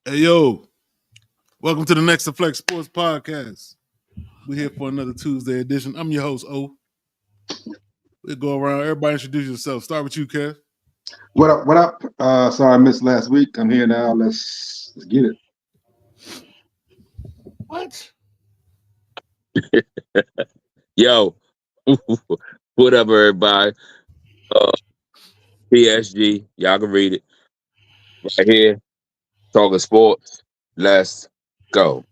Hey, yo, welcome to the Next2Flex Sportz podcast. We're here for another Tuesday edition. I'm your host, O. We'll go around. Everybody introduce yourself. Start with you, Kev. What up? What up? Sorry I missed last week. I'm here now. Let's get it. What? Yo, what up, everybody? PSG, y'all can read it right here. Talking sports. Let's go.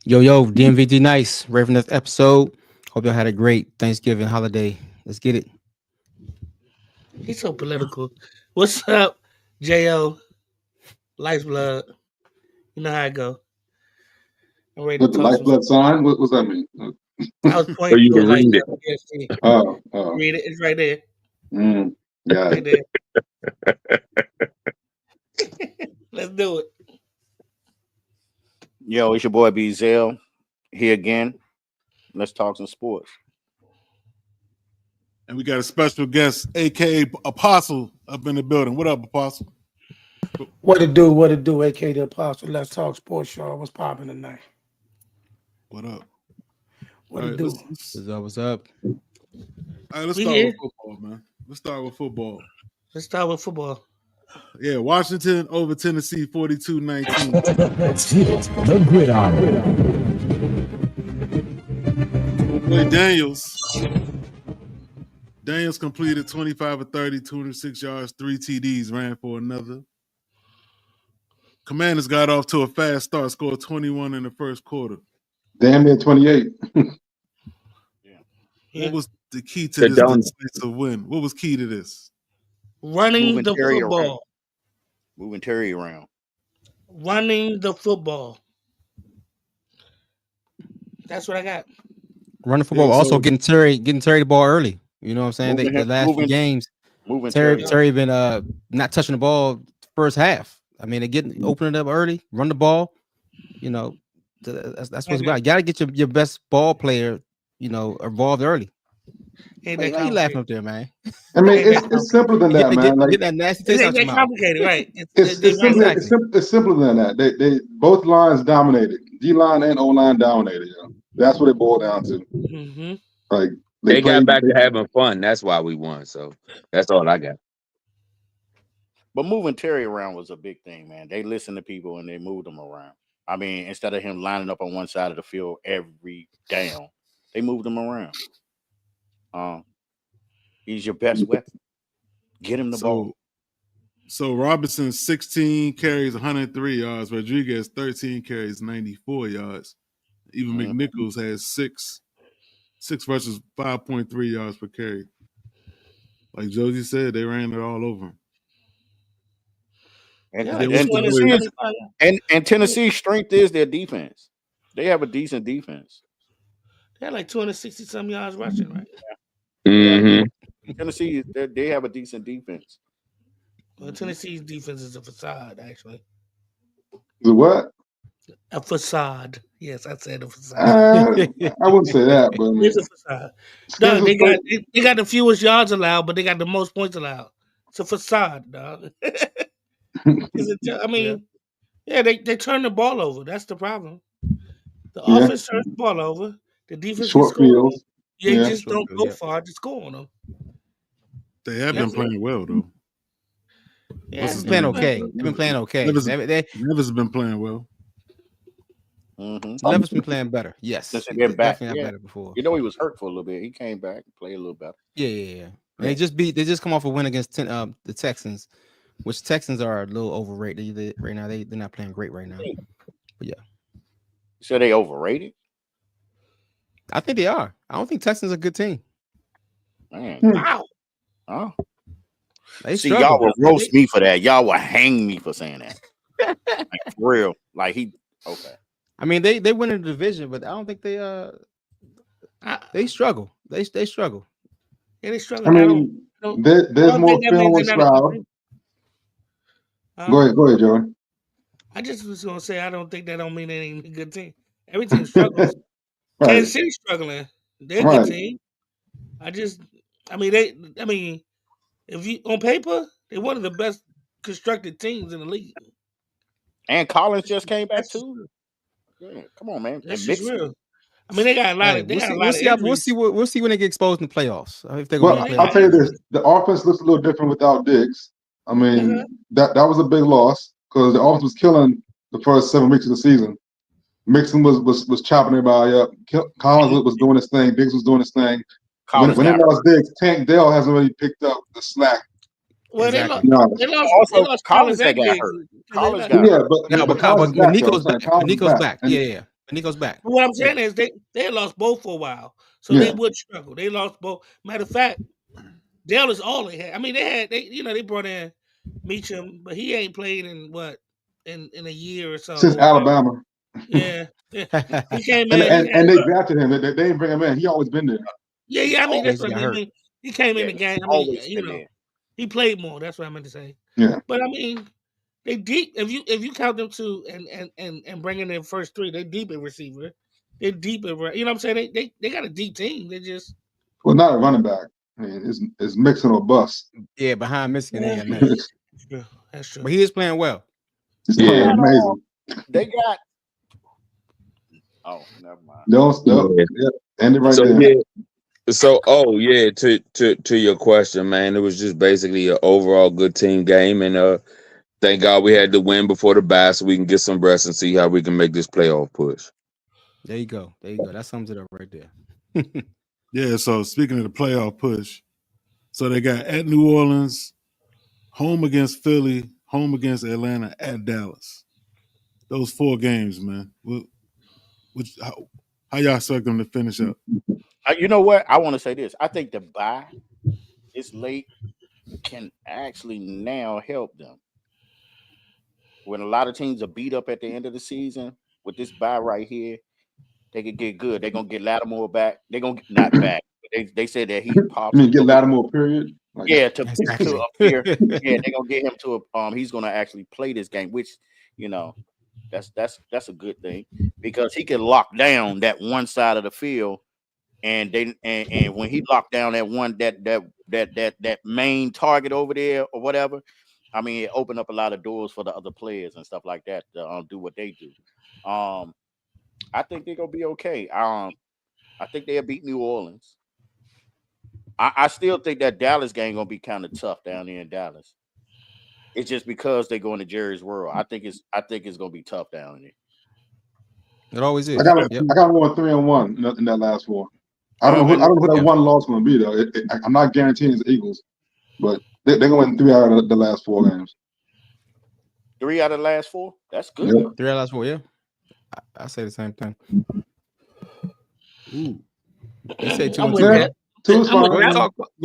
Yo, DMVD Nice. Ready for next episode. Hope y'all had a great Thanksgiving holiday. Let's get it. He's so political. What's up, J.O.? Lifeblood. You know how I go. I'm ready What to the talk lifeblood sign? What's that mean? I was So pointing you to a can read it. lifeblood. Yes, Oh. read it. It's right there. Yeah. Right there. Let's do it. Yo, it's your boy B Zell here again. Let's talk some sports. And we got a special guest, a.k.a. Apostle, up in the building. What up, Apostle? What it do, aka the Apostle. Let's talk sports, y'all. What's popping tonight? What up? What All it right, do? What's up? All right, let's We start here. with football, man. Let's start with football. Let's start with football. Yeah, Washington over Tennessee, 42-19. Let's get it. The gridiron. Boy, Daniels completed 25 of 30, 206 yards, 3 TDs, ran for another. Commanders got off to a fast start, scored 21 in the first quarter. Damn near 28. What was the key to The this donut. decisive win? What was key to this? Running Moving the Terry football. around. Moving Terry around. Running the football. That's what I got. Running football. Yeah, Also so- getting Terry the ball early. You know what I'm saying? The last few games, Moving Terry. Terry been not touching the ball first half. I mean, they getting opening it up early, run the ball. You know, that's what's about. You gotta get your best ball player, involved early. Ain't Why that you laughing complicated? up there, man? I mean, it's simpler than that, man. Like Get that nasty It taste ain't out your that mouth. complicated, right? it's simpler than that. They both lines dominated. D line and O line dominated. That's what it boiled down to. Mm-hmm. Like They got played- back to having fun. That's why we won. So that's all I got. But moving Terry around was a big thing, man. They listened to people and they moved him around. I mean, instead of him lining up on one side of the field every down, they moved him around. He's your best weapon. Get him the ball. So Robinson, 16 carries, 103 yards. Rodriguez, 13 carries, 94 yards. Even McNichols has six rushes, 5.3 yards per carry. Like Josie said, they ran it all over him. And Tennessee's strength is their defense. They have a decent defense. They had like 260 some yards rushing, right? Mm-hmm. Tennessee, they have a decent defense. Well, Tennessee's defense is a facade, actually. The what? A facade. Yes, I said a facade. I wouldn't say that, but It's a facade. No, they got the fewest yards allowed, but they got the most points allowed. It's a facade, dog. They turn the ball over. That's the problem. The offense turns the ball over. The defense short fields. They just don't go far to score on them. They have been playing well, though. Yeah, They've been okay. They've been playing okay. Never's been playing well. Levis been playing better. Yes, Since he back, definitely better before. You know he was hurt for a little bit. He came back and played a little better. Yeah. They just come off a win against the Texans, which Texans are a little overrated right now. They're not playing great right now. But yeah. So they overrated? I think they are. I don't think Texans are a good team. Man. Wow. Oh. See, y'all will roast me for that. Y'all will hang me for saying that. Like, for real. Like okay. I mean, they win in the division, but I don't think they struggle. They struggle. Yeah, they struggle. I mean, there's more film on Stroud. Go ahead, Joey. I just was gonna say I don't think that don't mean they ain't a good team. Every team struggles. Right. Kansas City struggling. They're a good team. I mean, if you on paper, they're one of the best constructed teams in the league. And Collins just came back too. Yeah, come on, man. That's And just Mixon. real. I mean, they got a lot Hey, of. They we'll got see. a We'll lot see. of We'll see. We'll see when they get exposed in the playoffs. If they're going to Well, be I'll playoff. tell you this: the offense looks a little different without Diggs. I mean, that was a big loss because the offense was killing the first 7 weeks of the season. Mixon was chopping everybody up. Collins was doing his thing. Diggs was doing his thing. When they lost Diggs, Tank Dell hasn't really picked up the slack. Well, exactly. they lost Collins that and got Diggs. hurt. Collins got Yeah, hurt. but Collins is back. Nico's back. Collins is Nico's back. back. Yeah. Nico's back. But what I'm saying is they had lost both for a while, so they would struggle. They lost both. Matter of fact, Dell is all they had. I mean, they brought in Meacham, but he ain't played in a year or so. Since Alabama. Yeah. He came and in. And they drafted him. They didn't bring him in. He always been there. Yeah. I mean, that's what I mean. Hurt. He came in the game. I mean, he played more. That's what I meant to say. Yeah. But I mean, they deep. If you count them two and bring in their first three, they deep at receiver. They're deep at you know what I'm saying. They got a deep team. They just not a running back. I mean, it's Mixon or bust. Yeah, behind Michigan, they got Yeah, nothing. that's true. But he is playing well. He's playing amazing. They got. Oh, never mind. No, end it right So there. yeah. So to your question, man, it was just basically an overall good team game, and thank God we had the win before the bye, so we can get some rest and see how we can make this playoff push. There you go. That sums it up right there. Yeah. So speaking of the playoff push, so they got at New Orleans, home against Philly, home against Atlanta, at Dallas. Those 4 games, man. How y'all expect them to finish up? You know what? I want to say this. I think the bye this late can actually now help them. When a lot of teams are beat up at the end of the season, with this bye right here, they could get good. They're gonna get Lattimore back. They're gonna not back. They said that he popped. I mean, get Lattimore, period. Yeah, to appear. Yeah, they're gonna get him to he's gonna actually play this game, which that's a good thing because he can lock down that one side of the field, and when he locked down that one that main target over there or whatever, I mean, it opened up a lot of doors for the other players and stuff like that to do what they do. I think they're gonna be okay. I think they'll beat New Orleans. I still think that Dallas game gonna be kind of tough down there in Dallas. It's just because they're going to Jerry's World. I think it's gonna be tough down there. It always is. I got them going 3-1 in that last 4. I don't know who that one loss going to be though. I'm not guaranteeing it's the Eagles, but they're going to win 3 out of the last 4 games. 3 out of the last 4? That's good. Yep. 3 out of the last 4. Yeah, I say the same thing. Ooh, they say 2 and 2. 2 is fine. Go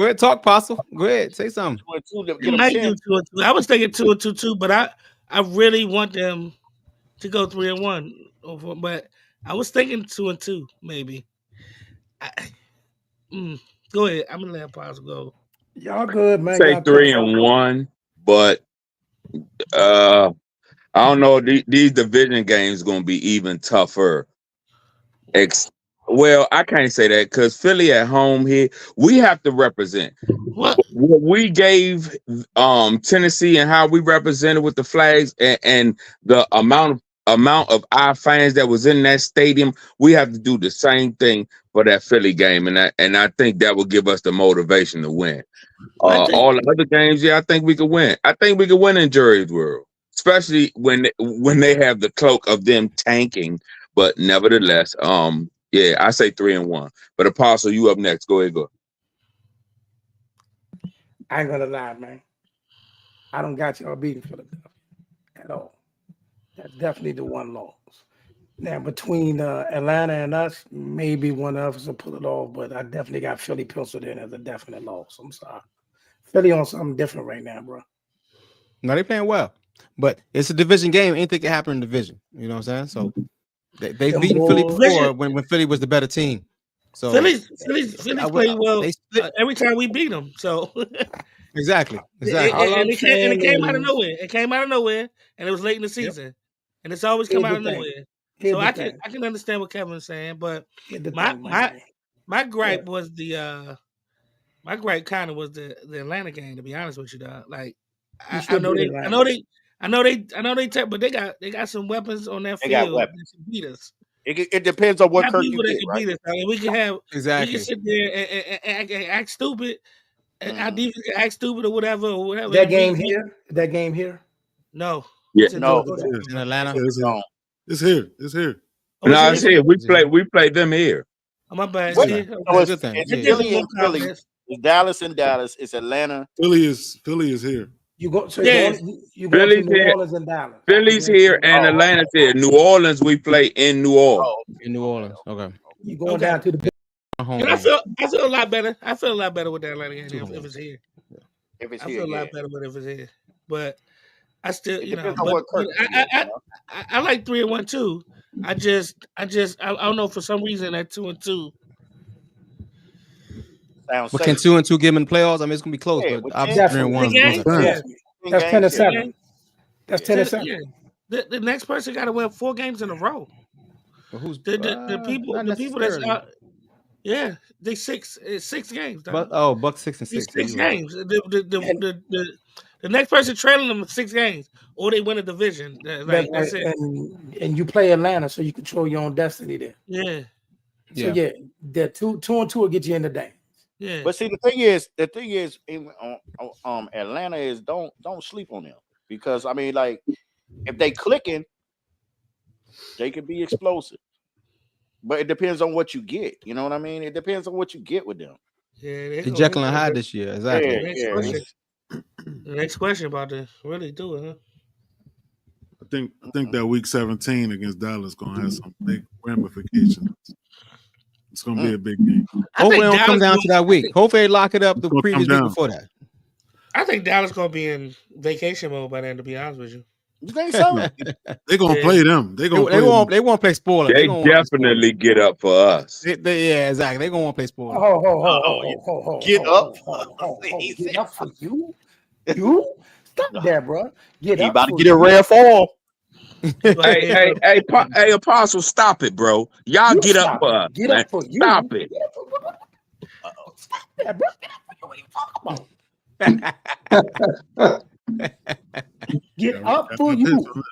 ahead, talk, Apostle. Go ahead, say something. I might do 2 and 2. I was thinking 2 and 2 too, but I really want them to go 3-1. But I was thinking 2 and 2 maybe. Go ahead. I'm gonna let Apostle go. Y'all good, man. Say 3-1, but I don't know. These division games going to be even tougher. Well, I can't say that because Philly at home here, we have to represent. What we gave Tennessee and how we represented with the flags and the amount of our fans that was in that stadium, we have to do the same thing for that Philly game, and I think that will give us the motivation to win. All the other games, I think we could win. I think we could win in Jerry's World, especially when they have the cloak of them tanking. But nevertheless, I say 3-1. But Apostle, you up next. Go ahead, go. I ain't gonna lie, man. I don't got y'all beating Philadelphia at all. That's definitely the one loss. Now, between Atlanta and us, maybe one of us will pull it off, but I definitely got Philly penciled in as a definite loss. I'm sorry. Philly on something different right now, bro. No, they playing well, but it's a division game. Anything can happen in the division. You know what I'm saying? So they've beaten Philly before when Philly was the better team. So Philly's playing well every time we beat them. So exactly. And it came out of nowhere. It came out of nowhere, and it was late in the season, and it's always come out of nowhere. So I can understand what Kevin's saying, but my gripe was my gripe kind of was the Atlanta game. To be honest with you, dog. Like I know they take, but they got some weapons on that field that can beat us. It depends on what Kirk you get, right? Beat us. I mean, we can have exactly. We can sit there and act stupid. Our defense can act stupid or whatever. That game here. No. Yeah. No. In Atlanta. It's here. It's here. Oh, No, it's here. We play them here. Oh, my bad. What? It's Philly and Philly. It's Dallas and Dallas. It's Atlanta. Philly is here. You go. So you go Philly's to New here. Orleans and Dallas. Philly's here and Atlanta's here. New Orleans, we play in New Orleans. In New Orleans. Okay. You going down to the. And I feel a lot better. I feel a lot better with that Atlanta game if it's here. If it's I here, feel a lot better with if it's here. But I still, I like 3-1 too. I don't know, for some reason that 2-2. But can 2-2 get them in the playoffs? I mean, it's gonna be close, but obviously 3-1. That's 10-7. That's 10-7. The next person got to win 4 games in a row. But who's the people that's out? Yeah, they 6 games. Buck 6-6. 6 games. The next person trailing them 6 games, or they win a division. That's it. And you play Atlanta, so you control your own destiny there. Yeah. So the 2-2 will get you in the dance. Yeah. But see, the thing is, Atlanta is don't sleep on them, because I mean, like, if they clicking, they could be explosive. But it depends on what you get. You know what I mean? It depends on what you get with them. Yeah, they're Jekyll and Hyde this year. Exactly. The next question about this really do it, huh? I think that week 17 against Dallas gonna have some big ramifications. It's gonna be a big game. Hopefully, it don't come down to that week. Hopefully, they lock it up the previous week before that. I think Dallas gonna be in vacation mode by then. To be honest with you, you think so? They gonna play them. They won't play spoiler. They definitely get up for us. Yeah, exactly. They gonna want to play spoiler. Get up. Get up for you. You stop that, bro. Get up. About to get a rare fall. hey, Apostle, stop it, bro. Y'all get up for us. Get up for you. Stop it. Stop that, bro. Get up for you. What are you talking about? Get up for you.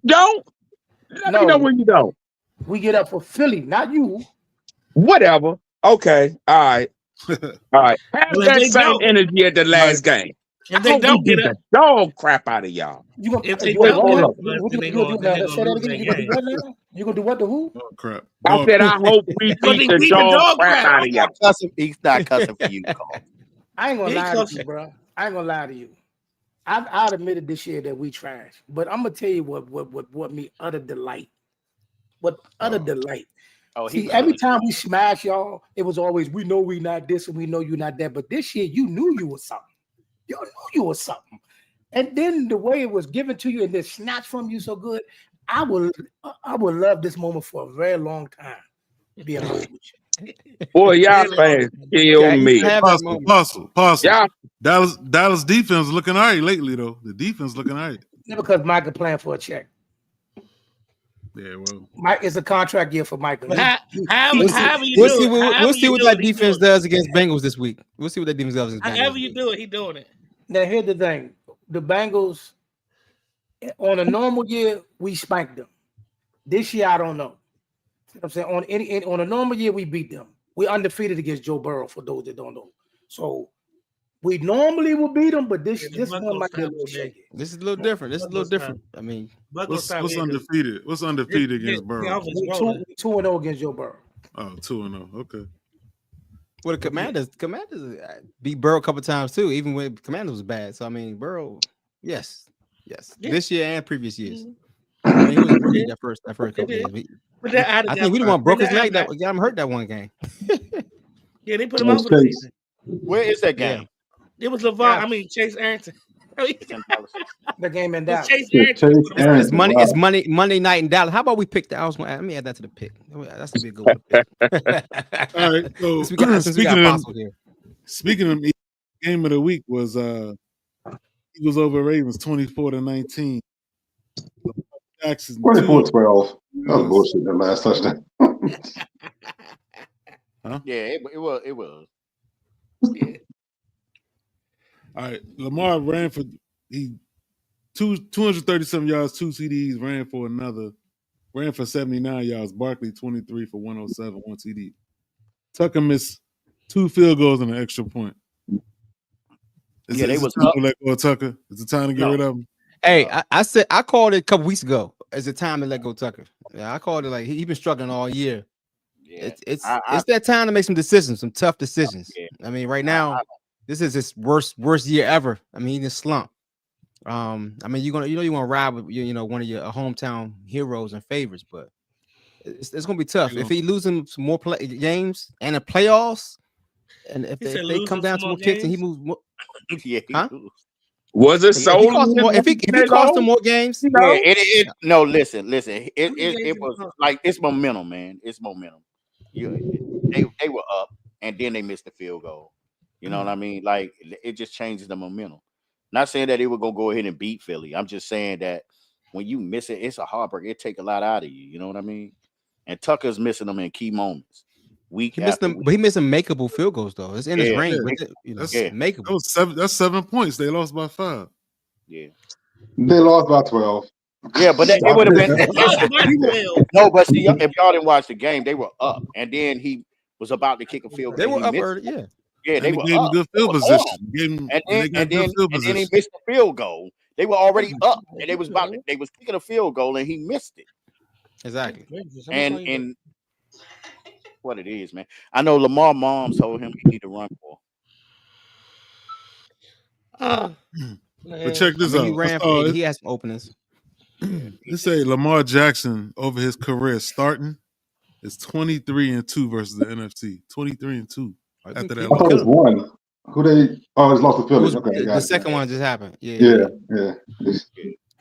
Don't. Let me know when you don't. We get up for Philly, not you. Whatever. Okay. All right. Have that same energy at the last game. If they don't get up, dog crap out of y'all. You gonna do what to who? Oh, crap. I said I hope we beat the dog crap out of y'all. He's not cussing for you, Cole. I ain't gonna lie to you, bro. I ain't gonna lie to you. I've admitted this year that we trash, but I'm gonna tell you what me utter delight. Delight. See, every time we smash y'all, it was always, we know we not this and we know you not that. But this year, you knew you was something. You knew you was something. And then the way it was given to you and then snatched from you so good, I would love this moment for a very long time. To be honest with you. Boy, y'all fans kill me. Apostle. Yeah. Dallas defense looking all right lately, though. The defense looking all right. Because Michael playing for a check. Yeah, well, Mike, it's a contract year for Michael. We'll see what that defense does against Bengals this week. We'll see what that defense does against Bengals. However you do it, he's doing it. Now, here's the thing. The Bengals, on a normal year, we spanked them. This year, I don't know. I'm saying on a normal year, we beat them. We're undefeated against Joe Burrow, for those that don't know. So we normally will beat them, but this one might be a little shaky. This is a little different. I mean, what's undefeated? What's undefeated against Burrow? 2-0 against Joe Burrow. Oh, 2-0. Okay. Well, the Commanders beat Burrow a couple times too, even when Commanders was bad. So I mean, Burrow, yes, this year and previous years. I mean, he was rookie that first couple games. I think we the one broke his leg. That got him hurt that one game. Yeah, they put him out for the season. Where is that game? It was Chase Arrington. The game in Dallas. It's Monday night in Dallas. How about we pick that? Let me add that to the pick. That's a big good one. All right. So speaking of game of the week was Eagles over Ravens 24-19. Jackson 24-12. That was bullshit. That last touchdown. Huh? Yeah, it was. All All right, Lamar ran for 237 yards, 2 TDs, ran for 79 yards. Barkley 23 for 107, 1 TD. Tucker missed 2 field goals and an extra point. Is it time to let go of Tucker? Is it time to get rid of him? Hey, I called it a couple weeks ago. Is it time to let go Tucker? Yeah, I called it like he's been struggling all year. Yeah, it's that time to make some decisions, some tough decisions. Yeah. I mean, right now, this is his worst year ever. I mean, he's in a slump. I mean, you want to ride with one of your hometown heroes and favorites, but it's gonna be tough if he losing some more games and the playoffs, and if they come down to more kicks and he moves more, huh? Was it so? If he cost them more games, no, listen. It was like it's momentum, man. It's momentum. They were up and then they missed the field goal. You know what I mean? Like it just changes the momentum. Not saying that they were gonna go ahead and beat Philly. I'm just saying that when you miss it, it's a heartbreak. It take a lot out of you. You know what I mean? And Tucker's missing them in key moments. He missed them, but he missing makeable field goals though. It's in his range. That's makeable. That's 7 points. They lost by 5. Yeah, they lost by 12. Yeah, but it would have been no. But see, if y'all didn't watch the game, they were up, and then he was about to kick a field goal. They were up early, yeah. Yeah, they were gave up. Good field position. And then he missed the field goal. They were already up, and they was kicking a field goal, and he missed it. Exactly. And what it is, man. I know Lamar mom told him he need to run for. But check this out. He has some openings. They say Lamar Jackson over his career starting is 23-2 versus the NFC. 23-2 after that. I thought it was one. Who they? Oh, it's lost to Philly. Okay, the second one just happened. Yeah.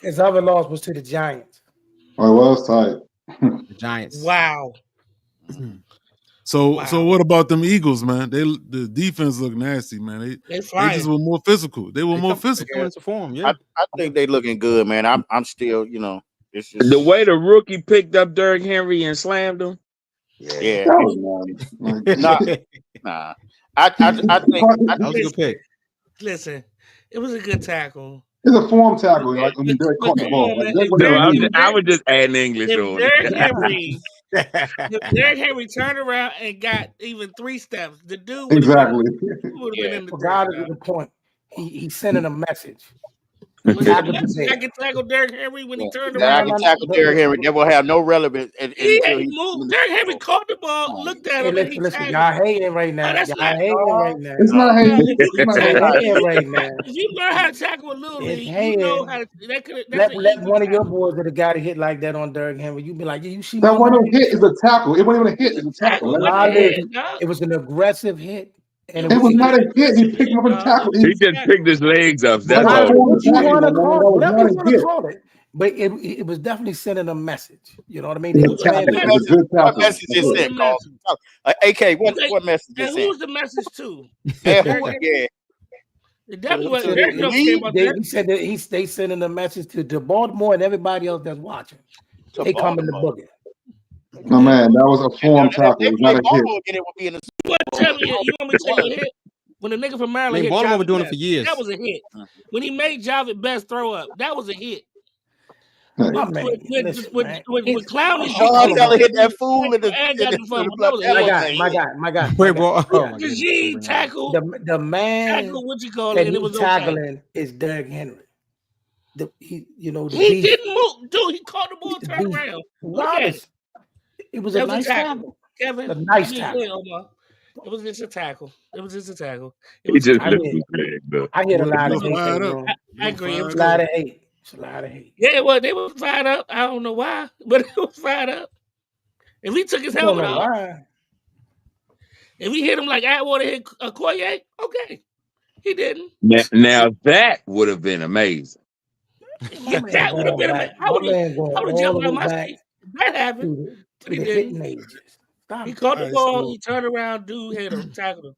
His other loss was to the Giants. Oh, it was tight. The Giants. Wow. So what about them Eagles, man? The defense look nasty, man. They just were more physical. They were more physical. Into form, yeah. I think they looking good, man. I'm still, it's just the way the rookie picked up Derrick Henry and slammed him. Yeah. Nah. I think that was a good pick. Listen, it was a good tackle. It's a form tackle. Like when Derrick caught the ball. I was just adding English on it. If Derrick Henry turned around and got even 3 steps, the dude would have been in the regardless of the point. He's sending a message. I can tackle Derrick Henry when he turned around. I can tackle Derrick Henry. That will have no relevance. He moved. Derrick Henry caught the ball, looked at him. Listen, y'all hating right now. It's not hating right now. If you learn how to tackle a little league, you know how to. Let one of your boys that have got a hit like that on Derrick Henry, you be like, you see. That one hit is a tackle. It wasn't even a hit. It's a tackle. It was an aggressive hit. And it was not a hit. He picked him up and tackled. He just picked his legs up. That's all. What you want to call it. But it was definitely sending a message. You know what I mean? What message is it, Carl? AK, what message is it? Who was the message to? Yeah. He said that they sending a message to Baltimore and everybody else that's watching. They come in the boogie. No, man, that was a form tackle. It was not a hit. You want me to tell you a hit? When the nigga from Maryland hit Baltimore been doing it for years. That was a hit. When he made Javid Best throw up, that was a hit. With Clowney, Sean hit that fool in the my guy. Jayden tackle. The man tackle, what you call it? It was tackling is Derrick Henry. He didn't move, dude. He caught the ball, turned around. It was a nice tackle. Kevin, a nice tackle. It was just a tackle. I hit a lot of hate. I agree. It was a lot of hate. It's a lot of hate. Yeah, well, they were fired up. I don't know why, but it was fired up. If he took his helmet off, if he hit him like Atwater hit a Koye, okay. He didn't. Now that would have been amazing. That would have been amazing. I would have jumped on my seat. That happened. But he didn't. He caught the ball. He turned around. Dude hit him. Tackled him.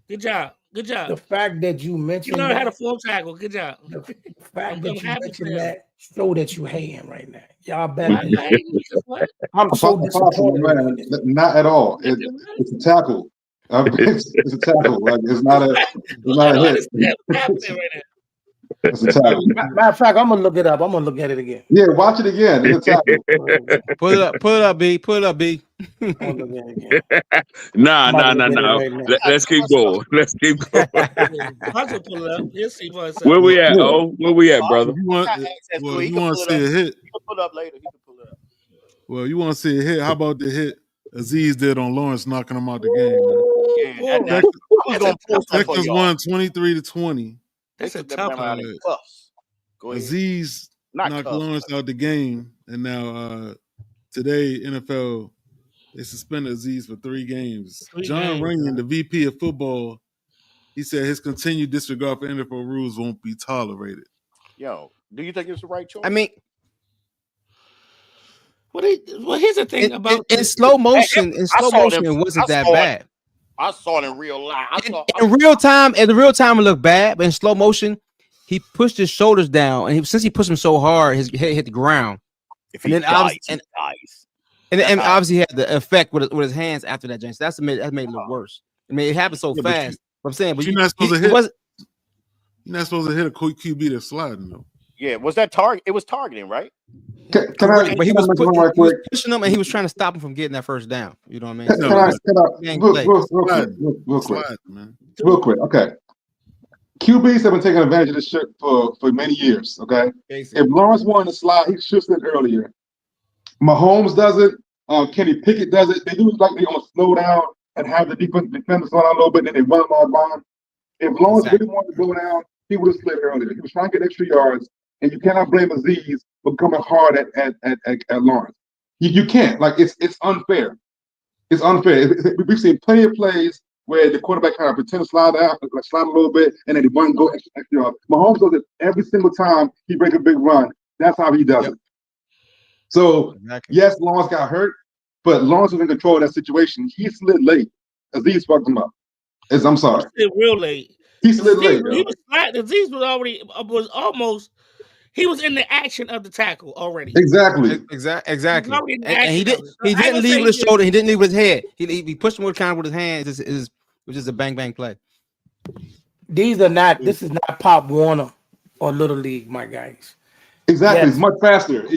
Good job. The fact that you mentioned you learned how to form tackle. Good job. The fact that you mentioned that show that you hating right now. Y'all better. I'm so disappointed, man. Not at all. It's a tackle. It's a tackle. Like it's not a hit. It's a tackle. Matter of fact, I'm gonna look it up. I'm gonna look at it again. Yeah, watch it again. It's a tackle. Pull it up, B. Pull it up, B. I'm gonna look at it again. No. Right Let's keep going. Let's keep going. Hunter pull it up. He'll see for himself. Where we at? Oh, where we at, brother? You want to see a hit? He can pull it up later. He can pull it up. Well, you want to see a hit? How about the hit Aziz did on Lawrence, knocking him out the game, man? Texas won 23-20. That's a tough one. Aziz knocked Lawrence out the game, and now today NFL they suspended Aziz for 3 games. John Runyon, the VP of football, he said his continued disregard for NFL rules won't be tolerated. Yo, do you think it's the right choice? I mean, well, here's the thing about in slow motion. In slow motion, it wasn't that bad. I saw it in real life. In real time, it looked bad, but in slow motion, he pushed his shoulders down, and since he pushed him so hard, his head hit the ground. If he dies, he dies. And obviously he had the effect with his hands after that, James. That made it look worse. I mean, it happened so fast. But I'm saying, but you're not supposed to hit. You're not supposed to hit a QB that's sliding though. Yeah, was that target? It was targeting, right? But he was pushing him, and he was trying to stop him from getting that first down. You know what I mean? Real quick. Okay. QBs have been taking advantage of this shit for many years. Okay. Basically. If Lawrence wanted to slide, he should have slid earlier. Mahomes does it. Kenny Pickett does it. They do like they gonna slow down and have the defenders slow down a little bit, and then they run them all down. If Lawrence really wanted to go down, he would have slid earlier. He was trying to get extra yards, and you cannot blame Aziz for coming hard at Lawrence. You can't. Like it's unfair. It's unfair. We've seen plenty of plays where the quarterback kind of pretend to slide out, like slide a little bit, and then he one go extra yards. Mahomes does it every single time he breaks a big run. That's how he does it. So yes, Lawrence got hurt, but Lawrence was in control of that situation. He slid late. Aziz fucked him up. I'm sorry. He slid real late. He slid late. Aziz was almost. He was in the action of the tackle already. Exactly. And he didn't leave with his shoulder. He didn't leave with his head. He pushed him with his hands, which is a bang bang play. These are not. This is not Pop Warner or Little League, my guys. Exactly. Yes. It's much faster.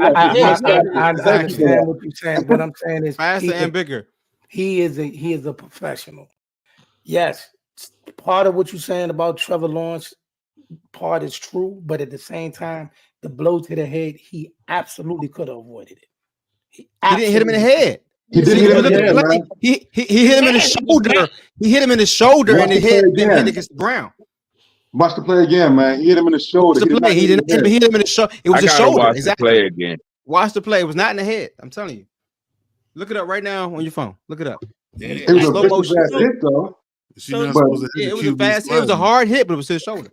I understand what you're saying. What I'm saying is faster and bigger. He is a professional. Yes, part of what you're saying about Trevor Lawrence. Part is true, but at the same time, the blow to the head, he absolutely could have avoided it. He didn't hit him in the head. He didn't hit him in the head, man. He hit him in the shoulder. He hit him in the shoulder, and the head hit against the ground. Watch the play again, man. He hit him in the shoulder. He hit him in the shoulder. It was the shoulder. Watch the play again. Watch the play. It was not in the head. I'm telling you. Look it up right now on your phone. Look it up. It was a slow hit, though. It was a hard hit, but it was his shoulder.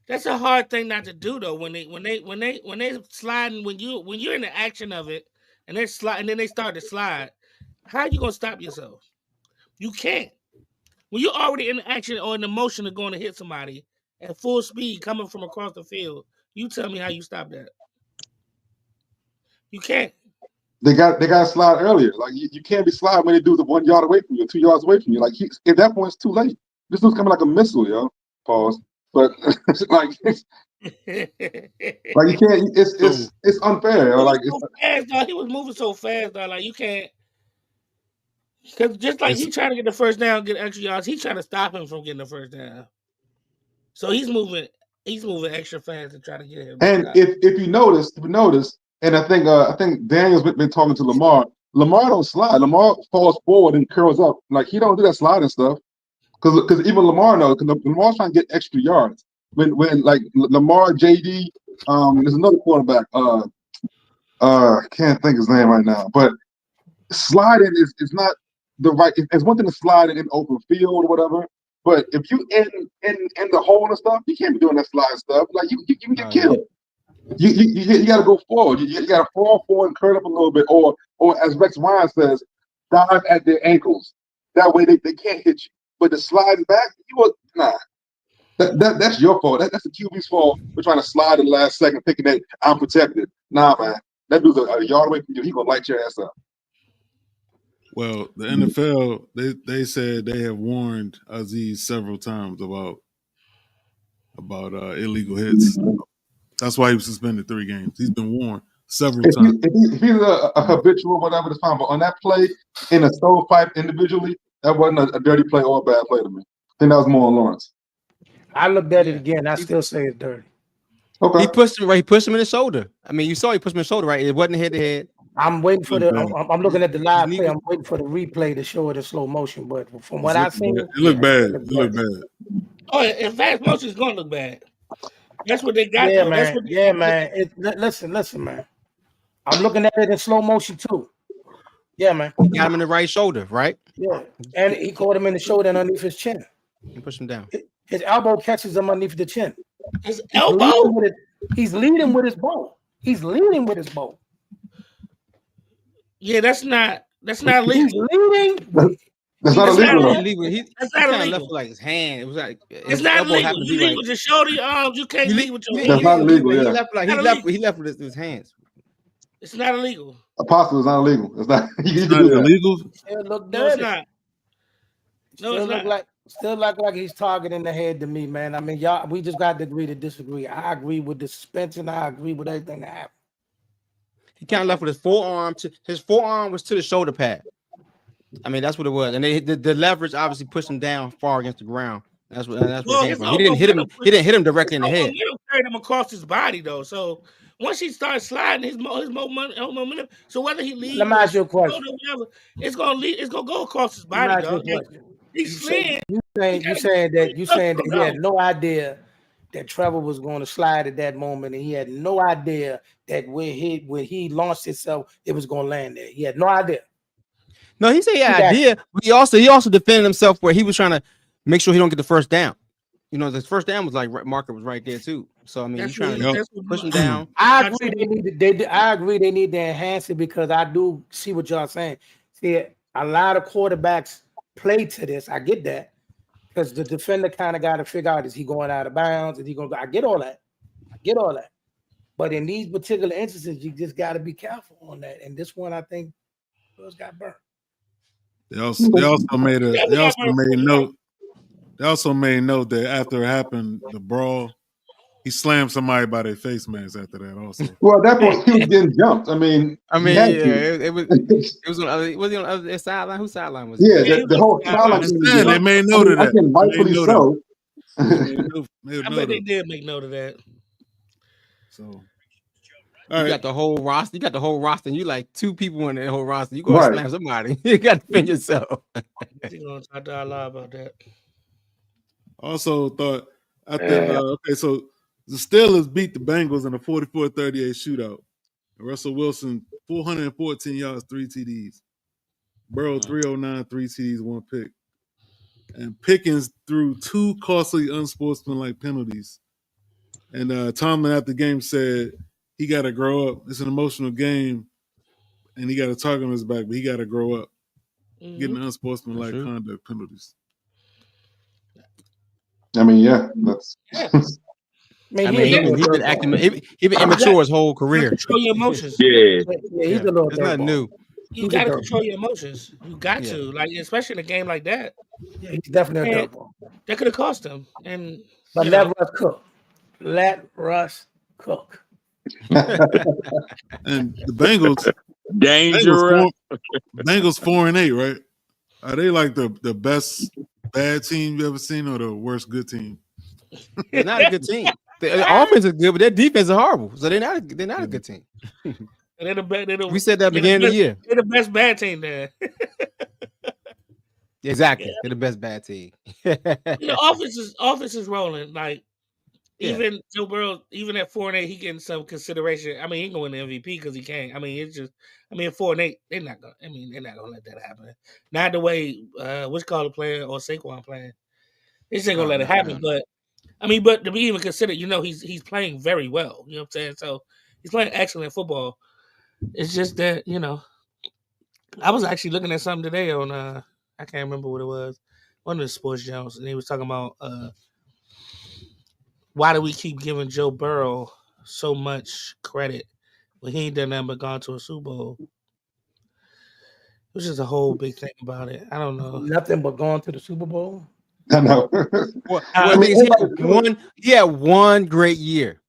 That's a hard thing not to do though. When they sliding, when you're in the action of it, and they're sliding, and then they start to slide. How are you gonna stop yourself? You can't. When you're already in the action or in the motion of going to hit somebody at full speed coming from across the field, you tell me how you stop that. You can't. They got to slide earlier. Like you can't be sliding when they do the 1 yard away from you, 2 yards away from you. Like at that point, it's too late. This dude's coming like a missile, yo. Pause. But like you can't. It's unfair. Like so fast, dog. He was moving so fast, dog. Like you can't. Because just like he's trying to get the first down, get extra yards, he's trying to stop him from getting the first down. So he's moving extra fast to try to get him. And if you notice, and I think Daniel's been talking to Lamar. Lamar don't slide. Lamar falls forward and curls up. Like he don't do that sliding stuff. Because even Lamar knows. Because Lamar's trying to get extra yards. When like Lamar, JD, there's another quarterback. I can't think his name right now. But sliding is not the right. It's one thing to slide in open field or whatever. But if you in the hole and stuff, you can't be doing that slide stuff. Like you can get killed. You got to go forward. You got to fall forward and curl up a little bit, or as Rex Ryan says, dive at their ankles. That way they can't hit you. But the sliding back, that's your fault. That's the QB's fault for trying to slide in the last second, thinking that I'm protected. Nah, man, that dude's a yard away from you. He gonna light your ass up. Well, the NFL they said they have warned Aziz several times about illegal hits. That's why he was suspended 3 games. He's been warned several times. If he's a habitual, whatever, that's fine. But on that play, in a stovepipe individually, that wasn't a dirty play or a bad play to me. I think that was more on Lawrence. I looked at it again. I still say it's dirty. Okay. He pushed him right. He pushed him in the shoulder. I mean, you saw he pushed him in the shoulder, right? It wasn't head to head. I'm waiting for the. I'm looking at the live play. I'm waiting for the replay to show it in slow motion. But from what I've seen, it looked bad. It looked bad. Oh, in fast motion, it's gonna look bad. That's what they got. Yeah, though. man. That's what Yeah, man. Listen, man. I'm looking at it in slow motion too. Yeah, man. He got him in the right shoulder, right? Yeah, and he caught him in the shoulder and underneath his chin. And pushed him down. His elbow catches him underneath the chin. His elbow. He's leading with his bow. He's leading with his bow. Yeah, that's not legal. He's leading. That's not illegal. That's not illegal. Left with like his hand. It was like it's not illegal. You leave with your shoulder, your arms. You can't leave with your. That's not illegal. He Yeah. left with his hands. It's not illegal. Apostle is not illegal. It's not. It's not illegal. Still look No, it's dirty. not. No, Still it's look not. Still like he's targeting the head to me, man. I mean, y'all, we just got to agree to disagree. I agree with the suspension. I agree with everything that happened. He kind of left with his forearm. His forearm was to the shoulder pad. I mean, that's what it was. And the leverage obviously pushed him down far against the ground. That's what it came from. He didn't hit him. He didn't hit him directly in the head. He carried him across his body though. So once he starts sliding, his momentum. So whether he leaves, Let me ask you a question. Whatever, it's gonna go across his body, dog. He's slid. You saying that he had no idea that Trevor was going to slide at that moment, and he had no idea that when he launched himself, it was going to land there. He had no idea. No, he said he had idea, but he also defended himself where he was trying to make sure he don't get the first down. You know, the first down was like marker was right there too. So I mean, he's trying to push him down. I agree. I agree they need to enhance it because I do see what y'all saying. See, a lot of quarterbacks play to this. I get that because the defender kind of got to figure out, is he going out of bounds? Is he going? I get all that. But in these particular instances, you just got to be careful on that. And this one, I think, got burnt. They also made note that after it happened, the brawl, he slammed somebody by their face mask after that. Also, well, at that point he was getting jumped. I mean, yeah, it was on the other sideline. Whose sideline was it? Yeah, the whole sideline. They made note of that. Rightfully so. I bet they did make note of that. So. You got the whole roster. You got the whole roster. And you like 2 people in the whole roster. You go slam somebody. You got to defend yourself. You're gonna talk to Allah about that. Also thought okay, so the Steelers beat the Bengals in a 44-38 shootout. Russell Wilson 414 yards, 3 TDs. Burrow 309, 3 TDs, 1 pick. And Pickens threw 2 costly unsportsmanlike penalties. And Tomlin after the game said he got to grow up. It's an emotional game, and he got a target on his back, but he got to grow up. Getting unsportsmanlike conduct penalties. I mean, yeah, that's. I mean, he's been acting. He's been immature his whole career. Control your emotions. He's a little. It's not new. You got to control your emotions. You got to, like, especially in a game like that. Yeah, he's definitely a double. That could have cost him. But let Russ cook. Let Russ cook. And the Bengals, dangerous. Bengals 4-8, right? Are they like the best bad team you ever seen, or the worst good team? They're not a good team. The offense is good, but their defense is horrible. So they're not a good team. We said that at the beginning of the year. They're the best bad team there. Exactly. Yeah. They're the best bad team. The offense is rolling. Like, even Joe Burrow, even at 4-8, he getting some consideration. I mean, he can win the MVP because he can. I mean, it's just, at 4-8, they're not gonna let that happen. Not the way Wishcaller playing or Saquon playing. They just ain't gonna let it happen. But but to be even considered, he's playing very well. You know what I'm saying? So he's playing excellent football. It's just that, I was actually looking at something today on I can't remember what it was, one of the sports channels, and he was talking about why do we keep giving Joe Burrow so much credit when he ain't done nothing but gone to a Super Bowl? was just a whole big thing about it. I don't know. Nothing but going to the Super Bowl. I know. Well, I the mean, thing is, he had one great year.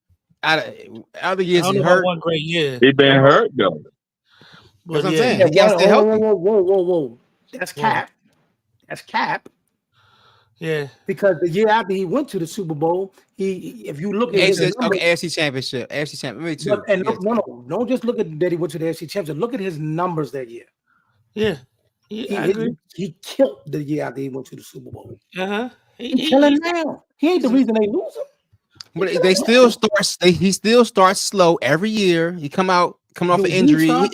Other years I don't he know about hurt. one great year. He been hurt though. That's what I'm Yeah, saying. Yeah, He can't stay healthy. whoa. That's cap. That's cap. Yeah. Because the year after he went to the Super Bowl, if you look at his numbers, AFC Championship, me too. and no, don't just look at that he went to the AFC Championship. Look at his numbers that year. Yeah. I agree. He killed the year after he went to the Super Bowl. He killing now. He ain't the reason they lose him. But they still start. He still starts slow every year. He coming off an injury, and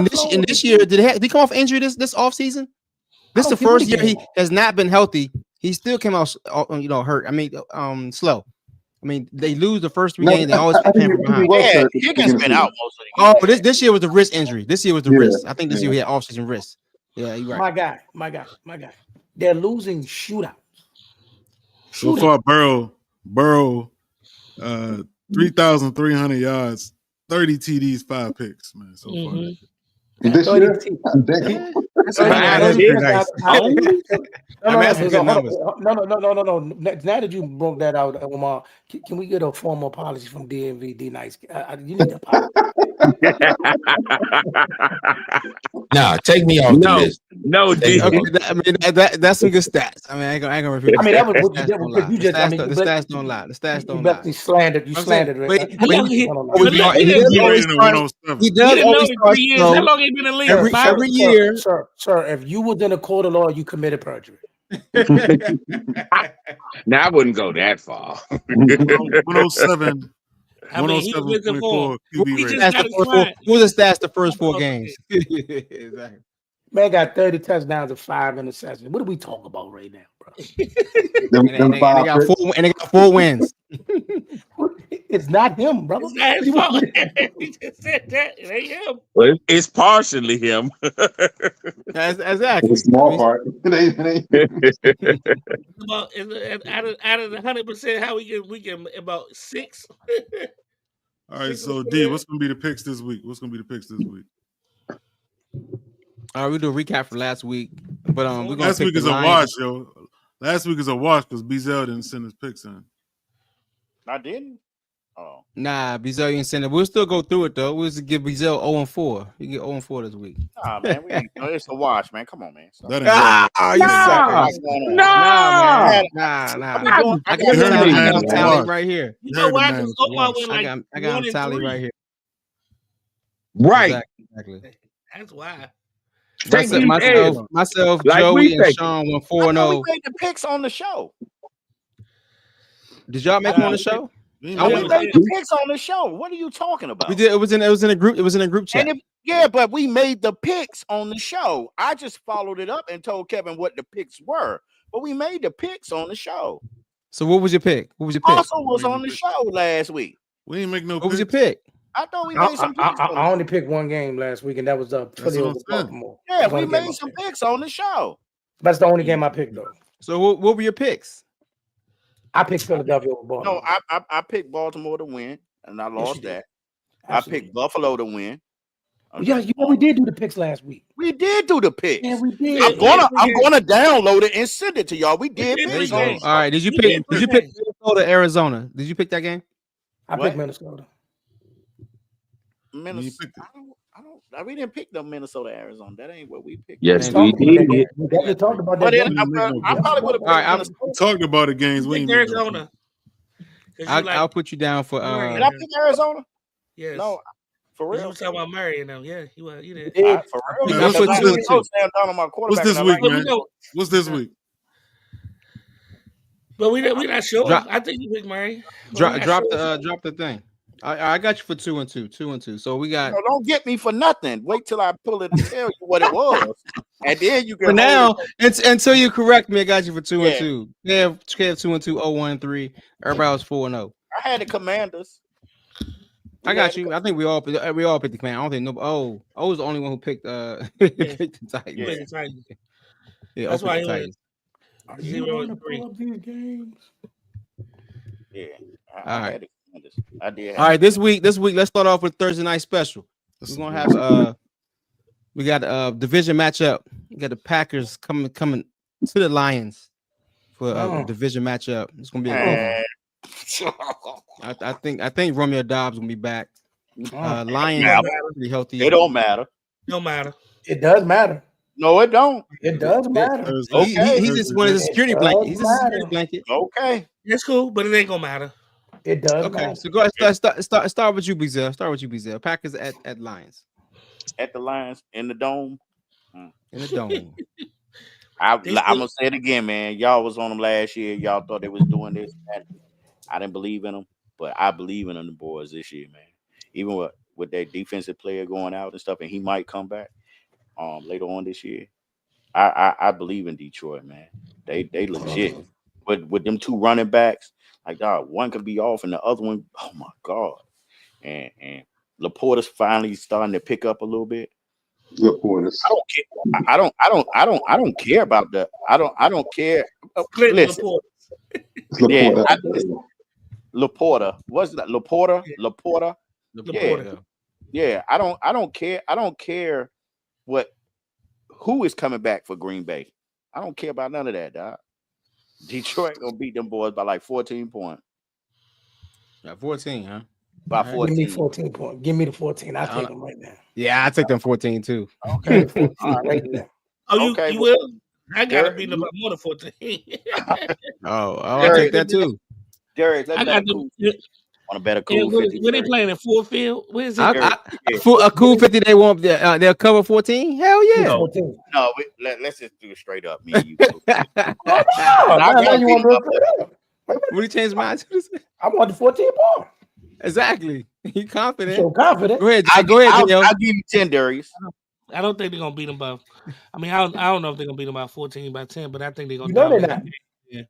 this year did he come off injury this offseason? This is the first year he has not been healthy. He still came out, hurt. I mean, slow. I mean, they lose the first 3 games. They always pamper behind. Yeah, Higgins been out most of the game. This year was the wrist injury. This year was the wrist. I think this year he had offseason wrist. Yeah, you're right. My guy. They're losing shootouts. So far, Burrow, 3,300 yards, 30 TDs, 5 picks, man. So far. This year? No. Now that you broke that out, Omar, can we get a formal apology from DMV D Nice? You need to apologize. Nah, take me off the list. No, D. Okay, that's some good stats. I mean, I ain't gonna repeat. I mean, that was what you did because you just. The stats don't lie. The stats don't lie. You slandered. You slandered. He does always start slow. How long he been in the league? Every year, sir. If you was in a court of law, you committed perjury. Now I wouldn't go that far. 107. I mean, he was the QB Who was the stats the first 4 games? Exactly. Man got 30 touchdowns and 5 interceptions. What are we talking about right now, bro? and they got 4 wins. It's not him, brother. It's not his fault. He just said that. It ain't him. Well, it's partially him. Exactly. It's a small part. Out of the 100%, how we get about 6. All right, so D, what's gonna be the picks this week? All right, we'll do a recap for last week, but we're gonna last week is a wash, yo. Last week is a wash because Bezel didn't send his picks in. I didn't. Oh. Nah, Bezel didn't send it. We'll still go through it though. We'll just give Bezel 0-4. You get 0-4 this week. Nah, man, it's a wash, man. Come on, man. Nah. I got him tally right here. You know why? I got him tally right here. Right. Exactly. That's why. Myself, like Joey, and Sean went 4-0. We made the picks on the show. Did y'all make them on the show? We made the picks on the show. What are you talking about? We did. It was in a group. It was in a group chat. But we made the picks on the show. I just followed it up and told Kevin what the picks were. But we made the picks on the show. So what was your pick? Also was on the show last week. We didn't make no. What was your pick? I thought we made some picks. I only picked one game last week, and that was Philly over Baltimore. Yeah, we made some picks on the show. That's the only game I picked, though. So what were your picks? I picked Philadelphia over Baltimore. No, I picked Baltimore to win, and I lost that. Absolutely. I picked Buffalo to win. Yeah, we did do the picks last week. We did do the picks. Yeah, we did. I'm gonna download it and send it to y'all. We did. Picks. All right. Did you pick Minnesota, Arizona? Did you pick that game? I picked Minnesota. We didn't pick the Minnesota, Arizona. That ain't what we picked. Yes, we did. We talked about that. I probably would have talked about the games. We picked Arizona. I'll put you down for. Did I pick Arizona? Yes. No, for real. You were talking about Murray and them. Yeah, you did. For real. What's this week, man? What's this week? But we not sure. I think you picked Murray. Drop the thing. I got you for 2-2, 2-2. So we got. No, don't get me for nothing. Wait till I pull it and tell you what it was, and then you can. For now, until you correct me, I got you for 2-2. Yeah, 2-2, 0-1-3. Everybody was 4-0. I had the Commanders. I got you. I think we all picked the Commanders. I don't think I was the only one who picked picked the Titans. Yeah, that's why Titans. Are you going to pull up these games? Yeah. All right. I did. All right, this week, let's start off with Thursday night special. We're gonna have We got a division matchup. We got the Packers coming to the Lions for a division matchup. It's gonna be a good one. I think Romeo Dobbs gonna be back. Lions pretty healthy. It don't matter. No matter. It does matter. No, it don't. It does matter. Okay. He's just one of the security blanket. He's a security blanket. Okay. It's cool, but it ain't gonna matter. It does. Okay, matter. so go ahead. Start with you, Bezel. Packers at Lions. At the Lions in the dome. In the dome. I'm gonna say it again, man. Y'all was on them last year. Y'all thought they was doing this. I didn't believe in them, but I believe in them, the boys, this year, man. Even with their defensive player going out and stuff, and he might come back later on this year. I believe in Detroit, man. They legit. But with them two running backs, like dog, one could be off and the other one, oh my God. And Laporta's finally starting to pick up a little bit. Laporta's. I don't care about the I don't care. Listen. Yeah, Laporta. What's that? Laporta. Yeah. I don't care. I don't care who is coming back for Green Bay. I don't care about none of that, dog. Detroit gonna beat them boys by like 14 points. 14, huh? By 14. Give me 14 points. Give me the 14. I'll take them right now. Yeah, I take them 14 too. Okay. Right there. Oh, you will? I gotta beat them by more than 14. I'll take that too. Darius, I got to. On a better cool 50. When they playing in full field, where is it? A cool 50, they won't. They'll cover 14. Hell yeah. No, let's just do it straight up. Me and you. Will you change mine to this? I want the 14 ball. Exactly. You confident? So confident. Go ahead. Go ahead, Daniel. I'll give you 10, Darius. I don't think they're gonna beat them by. I mean, I don't know if they're gonna beat them by 14 by 10, but I think they're gonna. You know they're not. Yeah,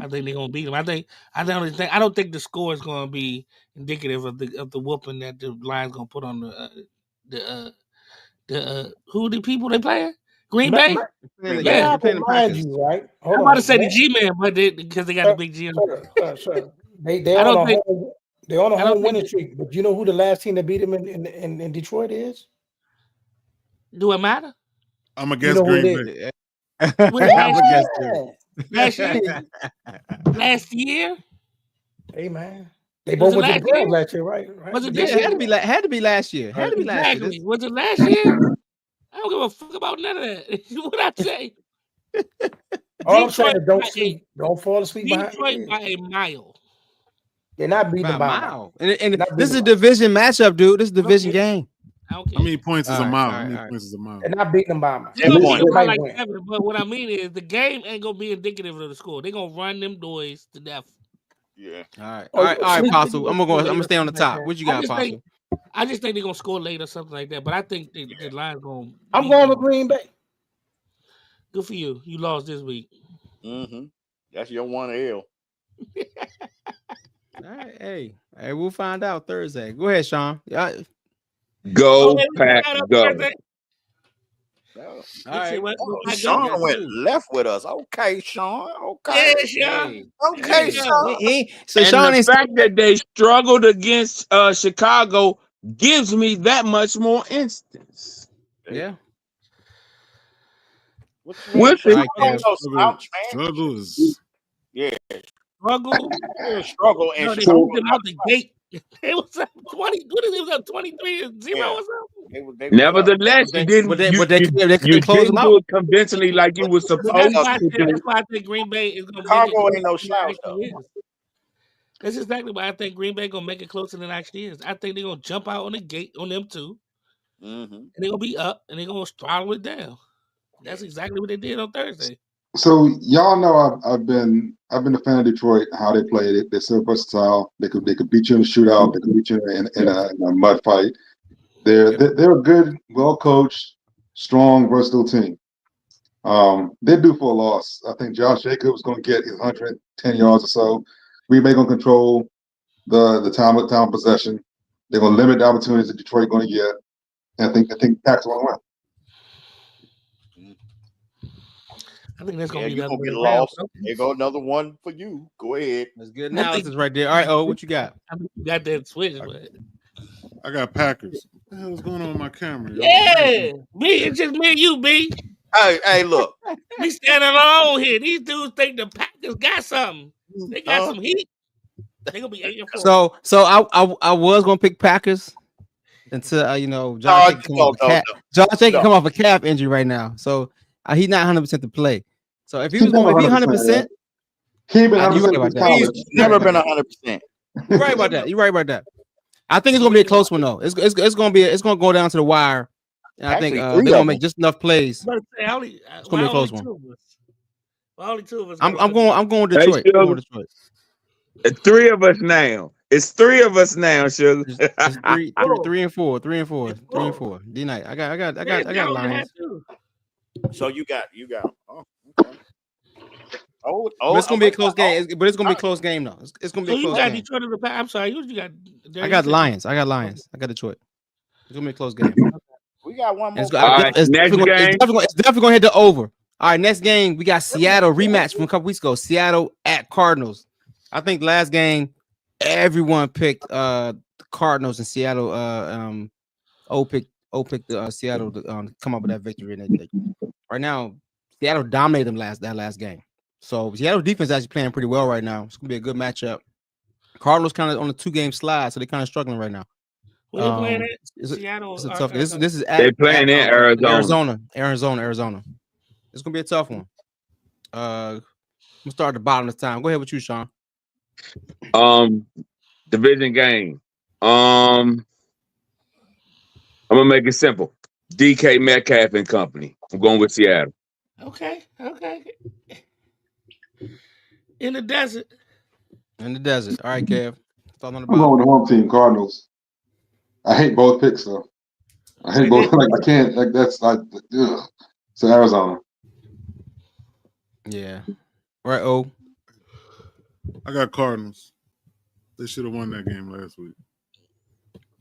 I think they're gonna beat them. I don't think the score is gonna be indicative of the whooping that the Lions gonna put on the who the people they playing? Green Bay. Yeah, mind you, right? I'm about to say the G-Man, but because they got the big G. Sure. They're on a home winning streak. But you know who the last team that beat them in Detroit is? Do it matter? I'm against Green Bay. Last year? Hey man, they both went to the playoffs last year, right? Was it this year? Had to be last year. Was it last year? I don't give a fuck about none of that. What I say? All I'm saying is don't fall asleep behind Detroit by a mile. They're not beating by them by a mile. And this is a division matchup, dude. This is a division game. How many points is a mile? They're not beating them by a mile. But what I mean is the game ain't gonna be indicative of the score. They're gonna run them boys to death. Yeah. All right, Apostle. I'm gonna stay on the top. What you got, Apostle? I just think they're gonna score late or something like that. But I think the Lions gonna. I'm going with Green Bay. Good for you. You lost this week. Mm-hmm. That's your one L. All right, hey, we'll find out Thursday. Go ahead, Sean. Go Pack, go. All right. Sean went left with us. Okay, Sean. Okay. Yeah, Sean. Okay, Sean. So Sean, the fact that they struggled against Chicago gives me that much more instance. Yeah. With it, struggles. Yeah. Struggle and they moved them out the gate. It was 20. It was up 23-0 or something. Nevertheless, you didn't. You close didn't do it convincingly like you were supposed to. That's why I think Green Bay is going to. Chicago ain't no slouch though. That's exactly why I think Green Bay gonna make it closer than it actually is. I think they're gonna jump out on the gate on them too, and they're gonna be up and they're gonna throttle it down. That's exactly what they did on Thursday. So y'all know I've been a fan of Detroit. How they play it, they're so versatile. They could beat you in a shootout. They could beat you in a mud fight. They're a good, well coached, strong, versatile team. They're due for a loss. I think Josh Jacobs going to get his 110 yards or so. Green Bay going to control the time of possession. They're going to limit the opportunities that Detroit going to get. And I think Packers will win. I think that's gonna be gonna get lost. There go another one for you. Go ahead. That's good analysis right there. All right, what you got? I mean, you got that switch, but I got Packers. What the hell is going on with my camera? Yeah, B. It's just me and you, B. Hey, look. We standing alone here. These dudes think the Packers got something. They got some heat. They gonna be 8-4. So I was gonna pick Packers until John Jay can come off a calf injury right now, so he's not 100% to play. So if he was going to be 100%, he's never been 100%. You're right about that. You're right about that. I think it's gonna be a close one though. It's gonna go down to the wire, and I think they're gonna make just enough plays. It's gonna be a close one. Only two of us. I'm going Detroit. I'm going Detroit. Three of us now. It's three of us now, Sugar. It's three and four. D Night. I got Lions. So you got. Oh, okay. But it's gonna be a close game. But it's gonna be a close game though. It's gonna be a close game. Detroit in the I'm sorry. You got. I got Lions. I got Detroit. It's gonna be a close game. We got one more. It's definitely gonna hit the over. All right, next game we got Seattle rematch from a couple weeks ago. Seattle at Cardinals. I think last game everyone picked the Cardinals and Seattle. O picked the Seattle to come up with that victory. Right now, Seattle dominated them that last game. So Seattle defense is actually playing pretty well right now. It's gonna be a good matchup. Cardinals kind of on a 2-game slide, so they're kind of struggling right now. Who they playing at? Seattle. This is they're playing in Arizona. Arizona. It's gonna be a tough one. I'm gonna start at the bottom this time. Go ahead with you, Sean. Division game. I'm gonna make it simple. DK Metcalf and company. I'm going with Seattle. Okay. In the desert. All right, Kev. I'm going with the home team, Cardinals. I hate both picks, though. I hate both. Like I can't. Like that's like. Ugh. So Arizona. Yeah. Right. Oh. I got Cardinals. They should have won that game last week.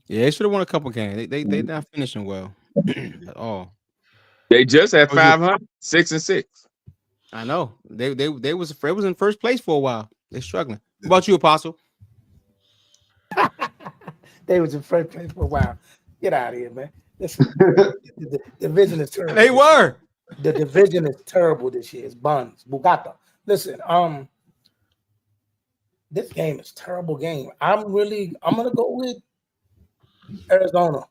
Yeah, they should have won a couple games. They not finishing well at all. They just had 500, 6-6. I know. They was in first place for a while. They're struggling. What about you, Apostle? They was in first place for a while. Get out of here, man. Listen, the division is terrible. They were. The division is terrible this year. It's Buns, Bugatti. Listen, this game is a terrible game. I'm gonna go with Arizona.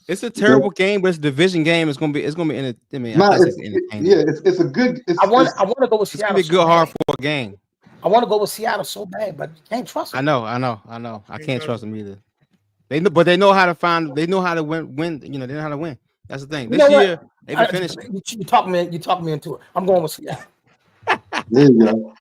It's a terrible game, but it's a division game. It's gonna be entertaining. It's a good. I want to go with Seattle. It's gonna be good, hard for a game. I want to go with Seattle so bad, but you can't trust them. I know. I can't trust them either. They know how to find. They know how to win. They know how to win. That's the thing. This year they've been finishing. You talk me into it. I'm going with Seattle. There you go.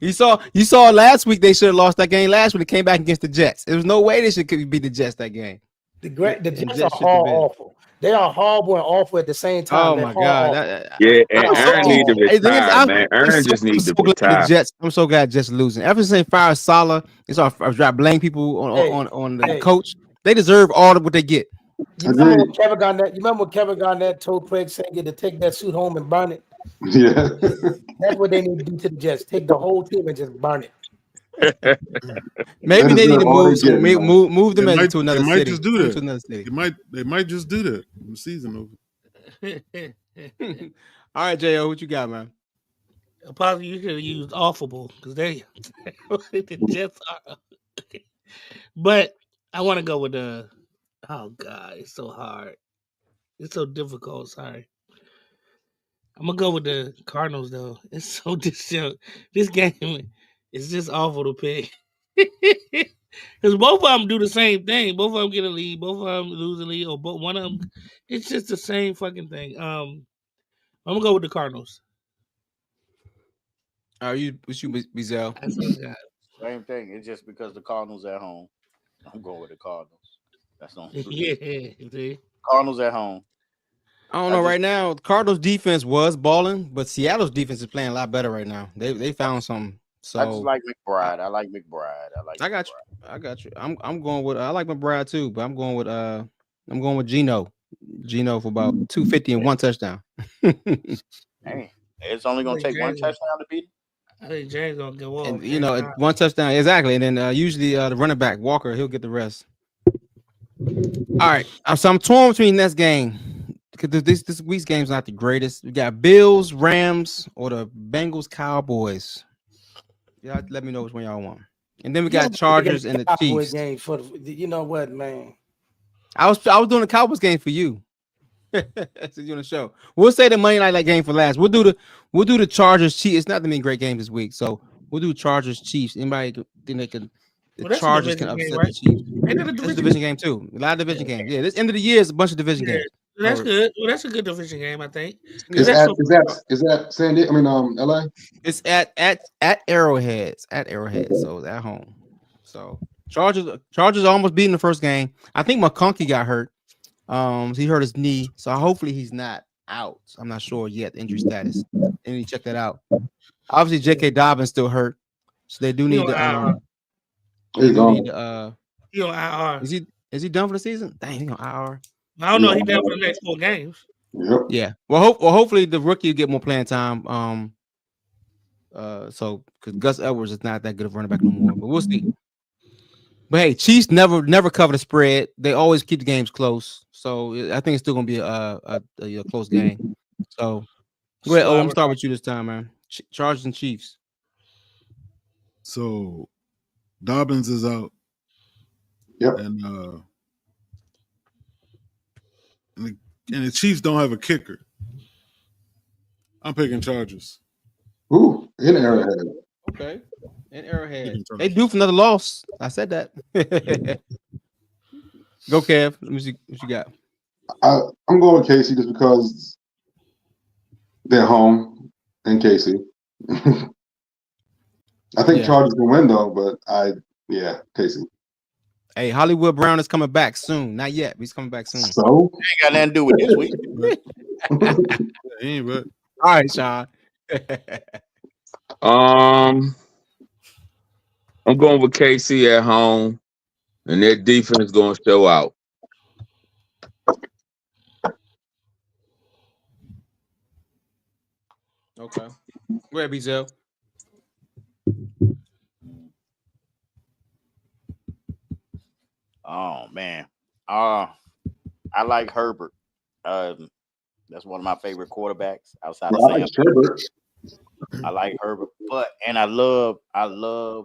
You saw last week they should have lost that game last week. They came back against the Jets. There was no way they should beat the Jets that game. The Jets are awful. They are horrible and awful at the same time. Oh my God! And Aaron need to retire, man. Aaron just needs to retire. I'm so glad Jets losing. Ever since they fired Salah, it's all I blame people on the coach. They deserve all of what they get. You remember when Kevin Garnett told Craig Sager to take that suit home and burn it? Yeah. That's what they need to do to the Jets. Take the whole team and just burn it. Maybe they need to move them to another city. They might just do that. They might just do that when the season over. All right, J.O., what you got, man? Possibly you could have used Awful because the Jets are. But I want to go with the. Oh God, it's so hard. It's so difficult. Sorry. I'm gonna go with the Cardinals though. It's so this game is just awful to pick. Because both of them do the same thing. Both of them get a lead. Both of them lose a lead. Or one of them. It's just the same fucking thing. I'm gonna go with the Cardinals. Are you Bizelle? Same thing. It's just because the Cardinals at home. I'm going with the Cardinals. That's not Cardinals at home. I don't know. Right now, Cardinals defense was balling, but Seattle's defense is playing a lot better right now. They found something. So I just like McBride. I like McBride. I got you. I'm going with. I like McBride too, but I'm going with Geno. Geno for about 250 and one touchdown. Hey, it's only gonna take one touchdown to beat him. I think James gonna go off. And you know, one touchdown exactly, and then usually the running back Walker, he'll get the rest. All right, so I'm torn between this game because this week's game's not the greatest. We got Bills, Rams, or the Bengals, Cowboys. Y'all let me know which one y'all want. And then we got Chargers and the Chiefs. Game for you know what, man? I was doing the Cowboys game for you. That's you on the show. We'll say the Monday night game for last. We'll do the Chargers Chiefs. It's not that many great games this week, so we'll do Chargers Chiefs. Anybody think they can? The Chargers can upset the Chiefs. It's a division game too. A lot of division games. Yeah, this end of the year is a bunch of division games. That's good. Well, that's a good division game, I think. Is that San Diego? I mean, LA. It's at Arrowhead. At Arrowhead, so it's at home. So Chargers almost beating the first game. I think McConkey got hurt. He hurt his knee, so hopefully he's not out. I'm not sure yet the injury status. And you check that out. Obviously, J.K. Dobbins still hurt, so they do need to. He's on. He on IR. Is he done for the season? Dang, he on IR. I don't know. He done for the next 4 games. Yep. Yeah. Well, hopefully the rookie will get more playing time. So because Gus Edwards is not that good of a running back no more, but we'll see. But hey, Chiefs never cover the spread. They always keep the games close. So I think it's still gonna be a close game. So go ahead. I'm start with you this time, man. Chargers and Chiefs. So Dobbins is out. Yep. And the Chiefs don't have a kicker. I'm picking Chargers. Ooh, in Arrowhead. Okay. In Arrowhead. They due for another loss. I said that. Go, Kev. Let me see what you got. I'm going Casey just because they're home in Casey. I think Chargers can win though, but Casey. Hey, Hollywood Brown is coming back soon. Not yet. He's coming back soon. So ain't got nothing to do with this week. But all right, Sean. I'm going with KC at home, and their defense is going to show out. Okay. Go ahead, Bezel. Oh man, I like Herbert. That's one of my favorite quarterbacks outside of Herbert. I like Herbert, and I love the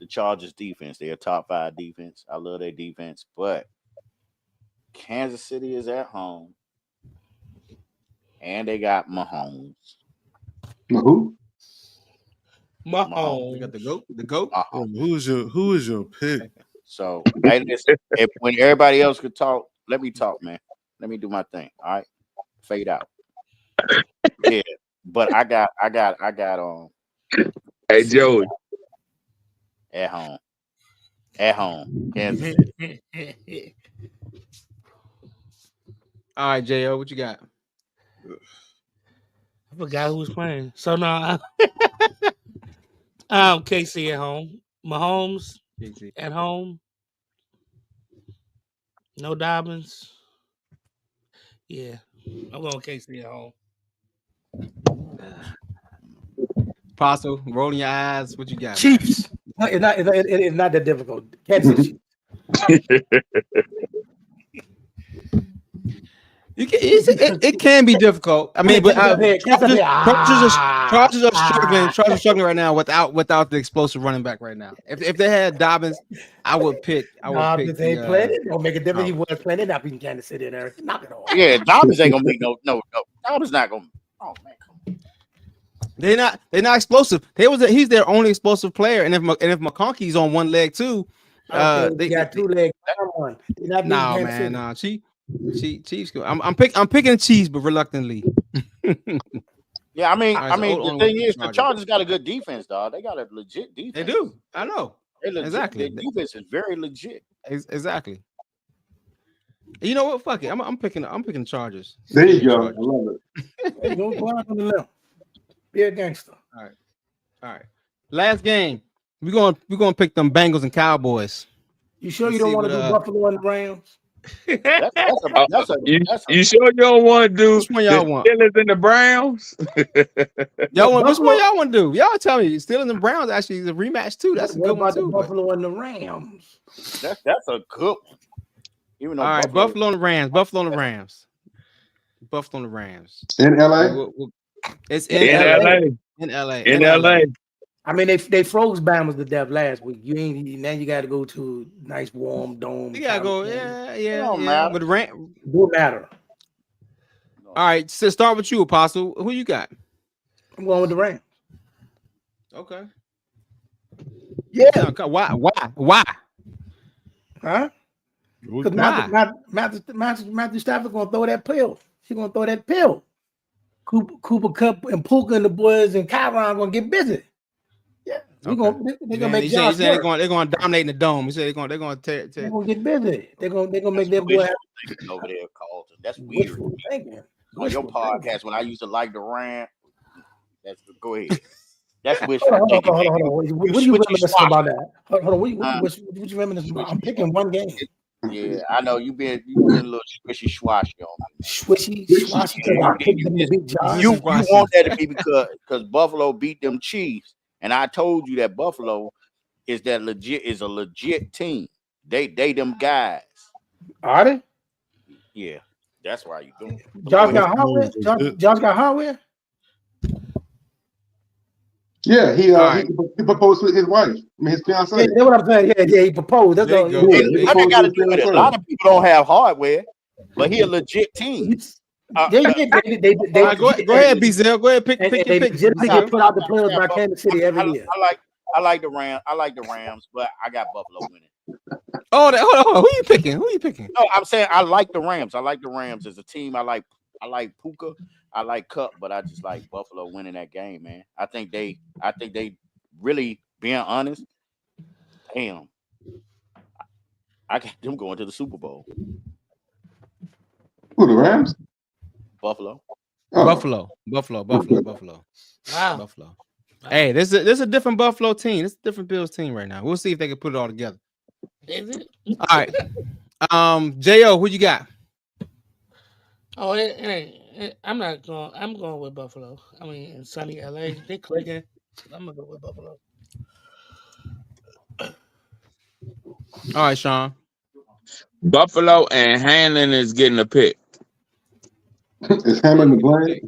Chargers defense. They're a top 5 defense. I love their defense, but Kansas City is at home, and they got Mahomes. Who? Mahomes. You got the goat. The goat. who is your pick? So hey, listen, when everybody else could talk, let me talk, man. Let me do my thing. All right, fade out. Yeah, but I got Hey, Joey. At home, Kansas City. All right, Jo, what you got? I forgot who was playing. So no, KC at home. Mahomes at home. No Dobbins. Yeah, I'm going KC at home. Apostle, rolling your eyes. What you got? Chiefs. No, it's not that difficult. Kansas City. It can be difficult. I mean, but Chargers are struggling right now without the explosive running back right now. If they had Dobbins, I would pick. Dobbins ain't playing it. Don't make a difference. He was playing it. Not beating Kansas City there. Knock it off. Yeah, Dobbins ain't gonna be no. Dobbins not gonna. Oh man, they're not explosive. He's their only explosive player, and if McConkey's on one leg too, they got 2 legs. One. No, man, no. Chiefs. I'm picking Chiefs, but reluctantly. Yeah, I mean, the thing is, the Chargers got a good defense, dog. They got a legit defense. They do. I know. Exactly. Their defense is very legit. Exactly. You know what? Fuck it. I'm picking Chargers. There you go. I love it. Don't go out on the limb. Be a gangster. All right. Last game. We're gonna pick them Bengals and Cowboys. You sure you don't want to do Buffalo and the Rams? You sure you don't want to do which one y'all want? Steelers and the Browns? Y'all want which one y'all want to do? Y'all tell me. Steelers and the Browns actually is a rematch too. That's a good one too. The Buffalo and the Rams. That's a good one. Even though all right, Buffalo and the Rams. Buffalo and the Rams. Buffalo and the Rams. In LA? It's in LA. In LA. In LA. I mean, they froze Bama's to death last week. Now you got to go to a nice warm dome. You gotta go, yeah. But it don't matter. All right, so start with you, Apostle. Who you got? I'm going with the Rams. Okay. Yeah. Why? Huh? Because Matthew Stafford gonna throw that pill. She's gonna throw that pill. Cooper Kupp and Puka and the boys and Kyron gonna get busy. Yeah, they're gonna make Josh they're gonna dominate in the dome. He said they're gonna get busy. They're gonna make their boy over there, Carlton. That's weird. On your podcast, when I used to like the Rams, go ahead. That's wishful thinking. Hold on. What do you reminiscing about that? Hold on. What you reminiscing about? I'm picking one game. Yeah, I know you've been a little swishy swashy on me. Swishy swashy. You want that to be because Buffalo beat them Chiefs, and I told you that Buffalo is a legit team. They them guys. Are they? Yeah, that's why you doing. Josh got hardware. Josh got hardware. Yeah, he proposed with his wife. I mean, his fiance. Yeah, that's what I'm saying. Yeah, he proposed. That's all. I got to do with it. A lot of people don't have hardware, but he a legit team. Go ahead, Bezel. Go ahead, pick your pick. They get put out the players by Kansas City every year. I like the Rams. I like the Rams, but I got Buffalo winning. Oh, hold on. Who you picking? No, I'm saying I like the Rams. I like the Rams as a team. I like Puka. I like Kupp, but I just like Buffalo winning that game, man. I think they really, being honest, damn, I got them going to the Super Bowl. Who, the Rams? Buffalo. Oh. Buffalo. Wow. Buffalo. Hey, this is a different Buffalo team. This is a different Bills team right now. We'll see if they can put it all together. Is it? All right. Jo, who you got? Oh, it ain't. I'm not going. I'm going with Buffalo. I mean, in sunny LA, they clicking. I'm gonna go with Buffalo. All right, Sean. Buffalo and Hanlon is getting a pick. Is Hanlon the play?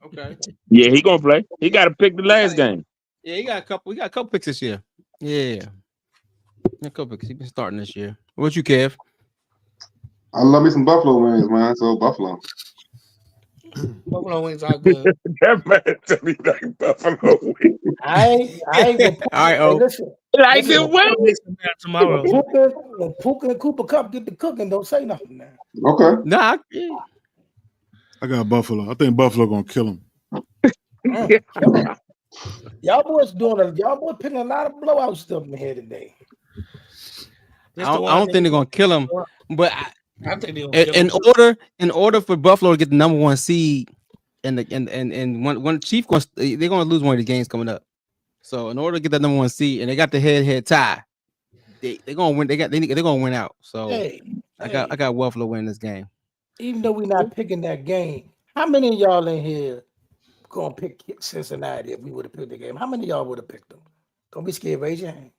Okay. Yeah, he gonna play. He got to pick the last game. Yeah, he got a couple. We got a couple picks this year. Yeah, a couple picks. He's been starting this year. What you, Kev? I love me some Buffalo wings, man. So Buffalo. Buffalo wings are good. That man tell me like Buffalo wings. I ain't all right, listen. Like the way tomorrow. When Puka and Cooper Kupp get the cooking, don't say nothing now. Okay. Nah. I got Buffalo. I think Buffalo gonna kill him. Y'all boys picking a lot of blowout stuff in here today. I don't think they're gonna kill him, but I think they're in order for Buffalo to get the number one seed, and when Chief they're gonna lose one of the games coming up. So in order to get that number one seed, and they got the head tie, they're gonna win. They're gonna win out. So I got Buffalo winning this game. Even though we're not picking that game, how many of y'all in here gonna pick Cincinnati if we would have picked the game? How many of y'all would have picked them? Don't be scared. Raise your hand.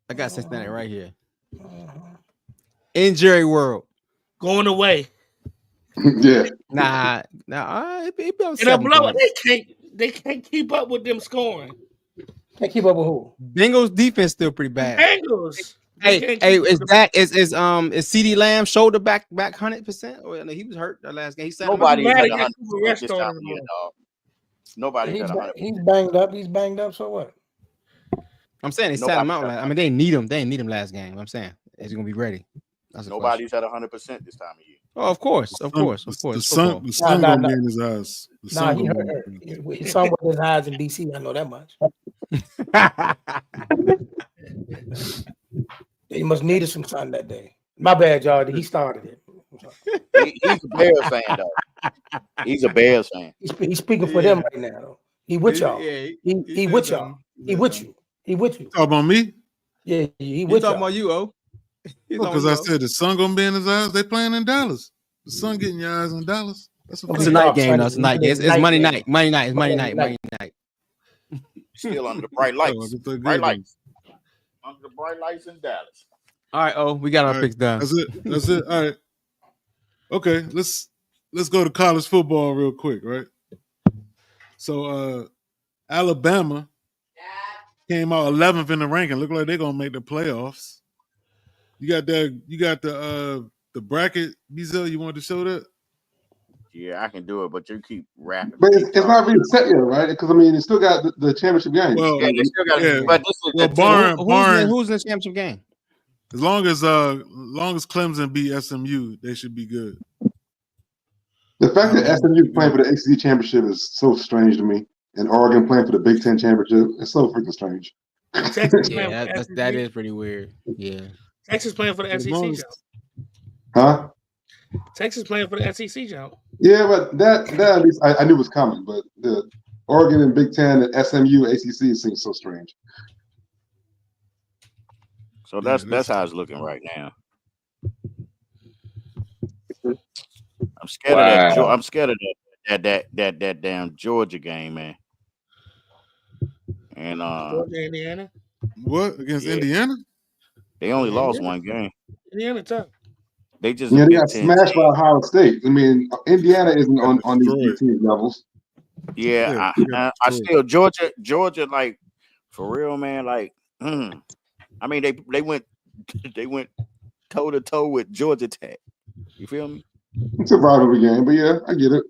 I got Cincinnati right here. In Jerry World. Going away. Yeah. Nah. They can't keep up with them scoring. Can't keep up with who? Bengals defense still pretty bad. Bengals. Hey, is CeeDee Lamb shoulder back 100%? Or he was hurt the last game. He said nobody's at 100% this time of year, dog. Nobody's at 100%. He's banged up. He's banged up. So what? I'm saying they sat him out. I mean, they didn't need him. They didn't need him last game. I'm saying is he gonna be ready? Nobody's at 100% this time of year. Oh, of course. The sun gonna be in his eyes. He hurt. His son was his eyes in DC. I know that much. He must needed some sun that day. My bad, y'all. He started it. He's a Bears fan, though. He's a Bears fan. He's speaking for them right now, though. He with y'all. He with y'all. He with you. He with you. Talk about me? Yeah, he You with talking y'all. about you, O? Because I said the sun gonna be in his eyes. They playing in Dallas. The sun getting your eyes in Dallas. That's a It's fact. a night game, though. It's a night game. It's Monday game. night. Monday night. It's Monday night. Monday night. Still under the bright lights. Bright lights. Under the bright lights in Dallas. All right, oh, we got our picks done. That's it. All right. Okay, let's go to college football real quick, right? So Alabama came out 11th in the ranking. Look like they're gonna make the playoffs. You got the bracket, Bizel. You want to show that? Yeah, I can do it, but you keep rapping. But it's not really set yet, right? Because I mean, it's still got the championship game. Well, yeah, they still got. Yeah. But this is Who's in the championship game? As long as Clemson beat SMU, they should be good. The fact that SMU playing for the ACC championship is so strange to me, and Oregon playing for the Big Ten championship, it's so freaking strange. Yeah, that is pretty weird. Yeah, Texas playing for the SEC job. Huh? Texas playing for the SEC job. Yeah, but that at least I knew was coming. But the Oregon and Big Ten and SMU ACC seems so strange. So that's how it's looking right now. I'm scared of that. I'm scared of that damn Georgia game, man. And Georgia, Indiana. What against Indiana? They only lost one game. Indiana tough. They just they got smashed by Ohio State. I mean, Indiana isn't on these Big Ten levels. Yeah, I still Georgia like for real, man. Like, I mean, they went toe to toe with Georgia Tech. You feel me? It's a rivalry game, but yeah, I get it.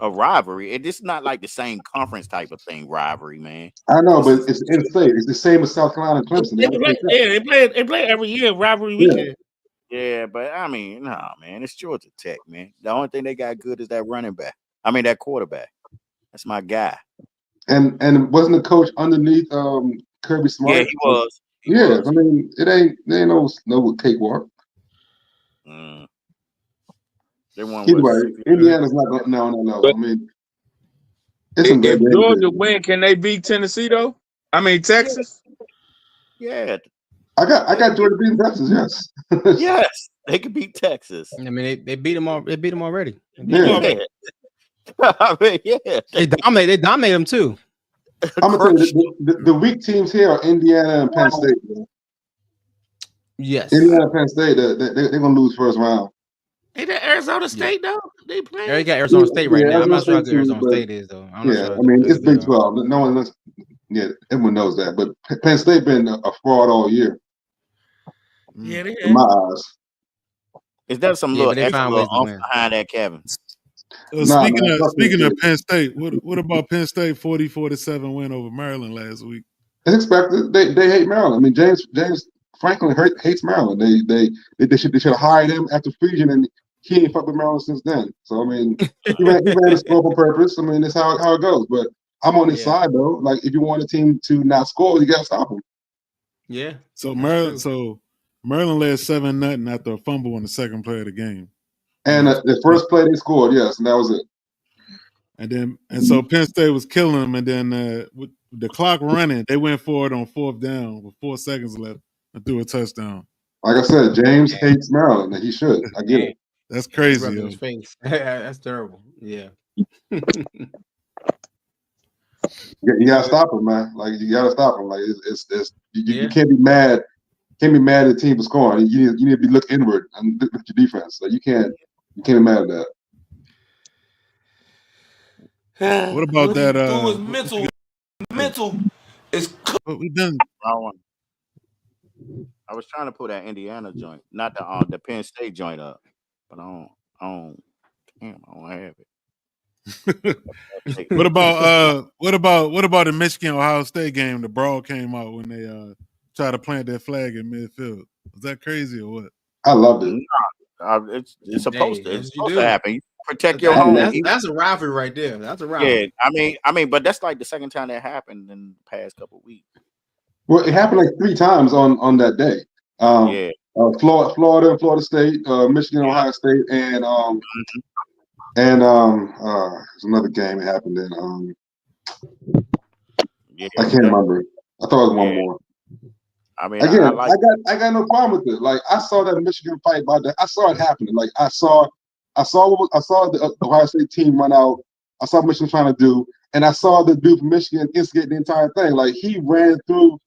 A rivalry. It's not like the same conference type of thing. Rivalry, man. I know, but it's in state. It's the same as South Carolina and Clemson. They play every year rivalry weekend. Yeah, but I mean, nah, man, it's Georgia Tech, man. The only thing they got good is that running back. I mean, that quarterback. That's my guy. And wasn't the coach underneath Kirby Smart? Yeah, he was. I mean, it ain't no cakewalk. They won. Anyway, Indiana's not going. No. I mean, if Georgia win, can they beat Tennessee though? I mean, Texas. Yeah. I got Georgia beating Texas. Yes. Yes, they could beat Texas. I mean, they beat them all. They beat them already. Yeah. I mean, yeah. They dominate them too. I'm gonna tell you, the weak teams here are Indiana and Penn State. Man. Yes. Indiana and Penn State, they're gonna lose first round. Ain't that Arizona State though? They play. They got Arizona State right now. I'm not sure how good Arizona State is though. I mean, it's Big 12. No one knows. Yeah, everyone knows that. But Penn State been a fraud all year. Yeah, they in my eyes. Is there some little extra behind that, Kevin? Speaking of Penn State, what about Penn State 40-47 win over Maryland last week? It's expected. They hate Maryland. I mean, James Franklin hates Maryland. They should have hired him after Friesian, and he ain't fucked with Maryland since then. So I mean, he ran the score on purpose. I mean, that's how it goes. But I'm on his side though. Like, if you want a team to not score, you gotta stop them. Yeah. So Maryland led 7-0 after a fumble on the second play of the game. And the first play they scored, yes, and that was it. And so Penn State was killing them, and then with the clock running, they went for it on 4th down with 4 seconds left and threw a touchdown. Like I said, James hates Maryland, and he should. I get it. That's crazy. His face. That's terrible. Yeah. You gotta stop him, man. Like, you gotta stop him. Like, you can't be mad. Can't be mad at the team for scoring. You need to be look inward and look at your defense. Like, you can't be mad at that. What about that? Mental is. What we done? I was trying to put that Indiana joint, not the Penn State joint up, but I don't have it. What about the Michigan Ohio State game? The brawl came out when they tried to plant that flag in midfield. Was that crazy or what? I loved it. It's supposed to happen. You protect your home. That's a rivalry right there. That's a rivalry. Yeah, I mean, but that's like the second time that happened in the past couple of weeks. Well, it happened like 3 times on that day. Florida and Florida State, Michigan, Ohio State, and there's another game that happened in. I can't remember. I thought it was one more. I mean, again, I got no problem with it. Like I saw that Michigan fight about that. I saw it happening. Like I saw the Ohio State team run out. I saw Michigan trying to do, and I saw the dude from Michigan instigate the entire thing. Like he was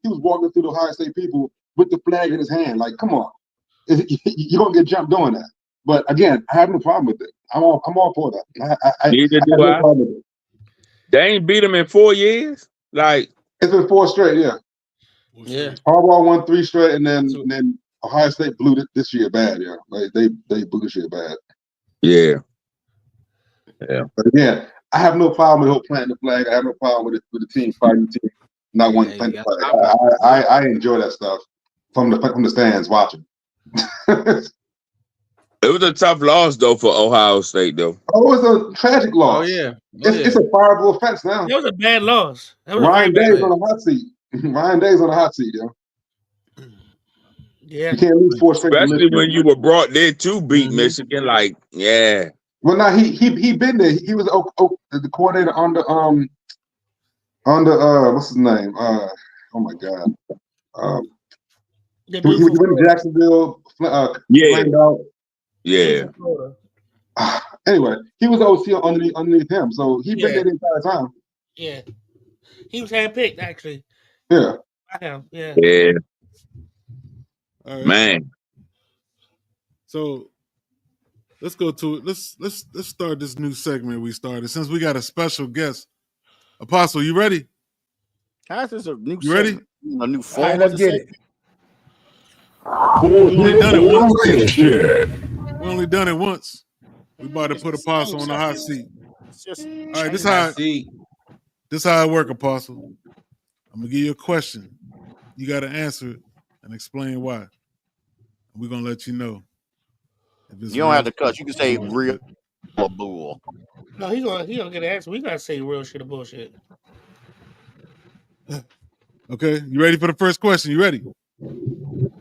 walking through the Ohio State people with the flag in his hand. Like, come on, you're gonna get jumped doing that. But again, I have no problem with it. I'm all for that. I Neither have do no I. problem with it. They ain't beat them in 4 years. Like It's been 4 straight, yeah. Yeah. Harbaugh won 3 straight, and then Ohio State blew it this year bad, yeah. Like they blew this year bad. yeah. But again, I have no problem with planting the flag. I have no problem with the team fighting the team not wanting to plant the flag. I enjoy that stuff from the stands watching. It was a tough loss though for Ohio State though. Oh, it's a tragic loss. Oh yeah. It's a fireable offense now. That was a bad loss. That was Ryan a very Day's bad on the hot seat. Ryan Day's on the hot seat, yo. Yeah. You can't lose 4 straight. Especially when you were brought there to beat Michigan. Like, yeah. Well, now he been there. He was the coordinator under what's his name? Oh my God. He went to Jacksonville. Flamed out. Yeah. Anyway, he was the OC underneath him, so he been there the entire time. Yeah, he was handpicked actually. Yeah. By him. Yeah. Yeah. All right. Man. So let's go to it. Let's start this new segment we started since we got a special guest. Apostle, you ready? How's this a new? You ready? A new form. All right, let's get it. We only done it once. We only done it once. We about to put Apostle on the hot seat. All right, this how it work, Apostle. I'm gonna give you a question. You got to answer it and explain why. We're gonna let you know. If it's You don't have to cut. You can say real or bull. No, he gonna get an answer. We gotta say real shit or bullshit. Okay, you ready for the first question? You ready? All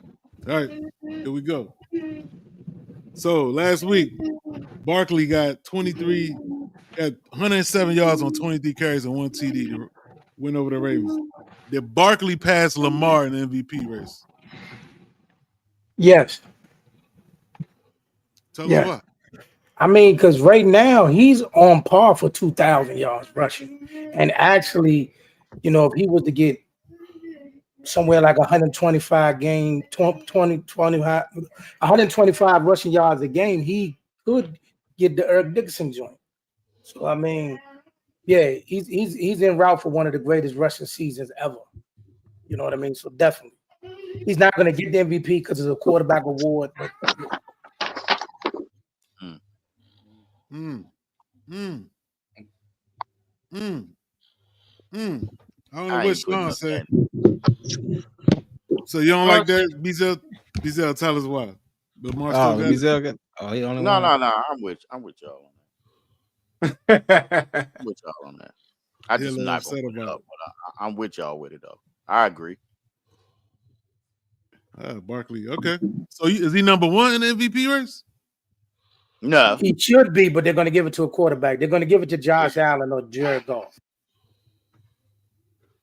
right, here we go. So last week, Barkley got 107 yards on 23 carries and 1 TD to win over the Ravens. Did Barkley pass Lamar in the MVP race? Yes. Tell us why. I mean, because right now he's on par for 2,000 yards rushing. And actually, you know, if he was to get somewhere like 125 game, 125 rushing yards a game, he could get the Eric Dickerson joint. So I mean, yeah, he's en route for one of the greatest rushing seasons ever. You know what I mean? So definitely, he's not going to get the MVP because it's a quarterback award. But, I don't know what Sean said. So you don't like that, Bizel? Bizel, tell us why. But Bizel got. Oh, he only. No. I'm with y'all on that. I'm with y'all on that. I just not gonna put it up, but I'm with y'all with it though. I agree. Barkley, okay. So is he number one in the MVP race? No, he should be, but they're going to give it to a quarterback. They're going to give it to Josh Allen or Jared Goff.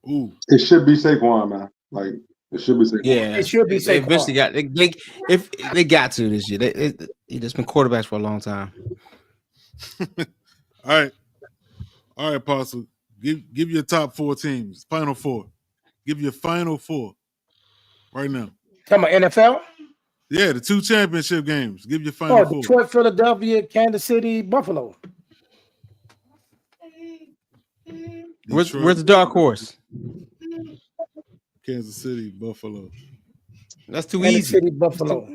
Ooh, it should be Saquon, man. Like it should be Saquon. Yeah, it should be Saquon. They eventually got if they got to this year. He just been quarterbacks for a long time. All right, Apostle. Give your top 4 teams. Final 4. Give your final 4 right now. Talking about NFL? Yeah, the 2 championship games. Give your final 4. Detroit, Philadelphia, Kansas City, Buffalo. Where's the dark horse? Kansas City, Buffalo. That's too Kansas easy. City, Buffalo.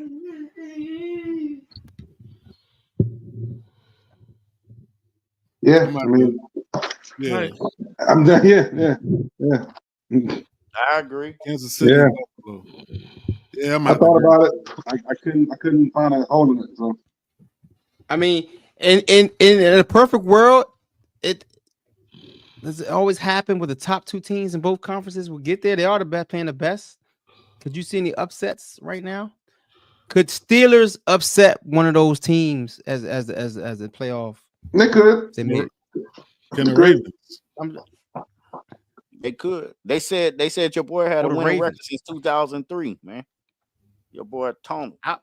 Yeah, I mean, yeah, I'm done. Yeah. I agree. Kansas City, Buffalo. Yeah, I thought about it. I couldn't find a hole in it. So I mean, in a perfect world, does it always happen with the top 2 teams in both conferences will get there? They are the best, playing the best. Could you see any upsets right now? Could Steelers upset one of those teams as a playoff? They could. Can the Ravens? They could. They said your boy had a Or the winning record Ravens. since 2003, man. Your boy Tony. I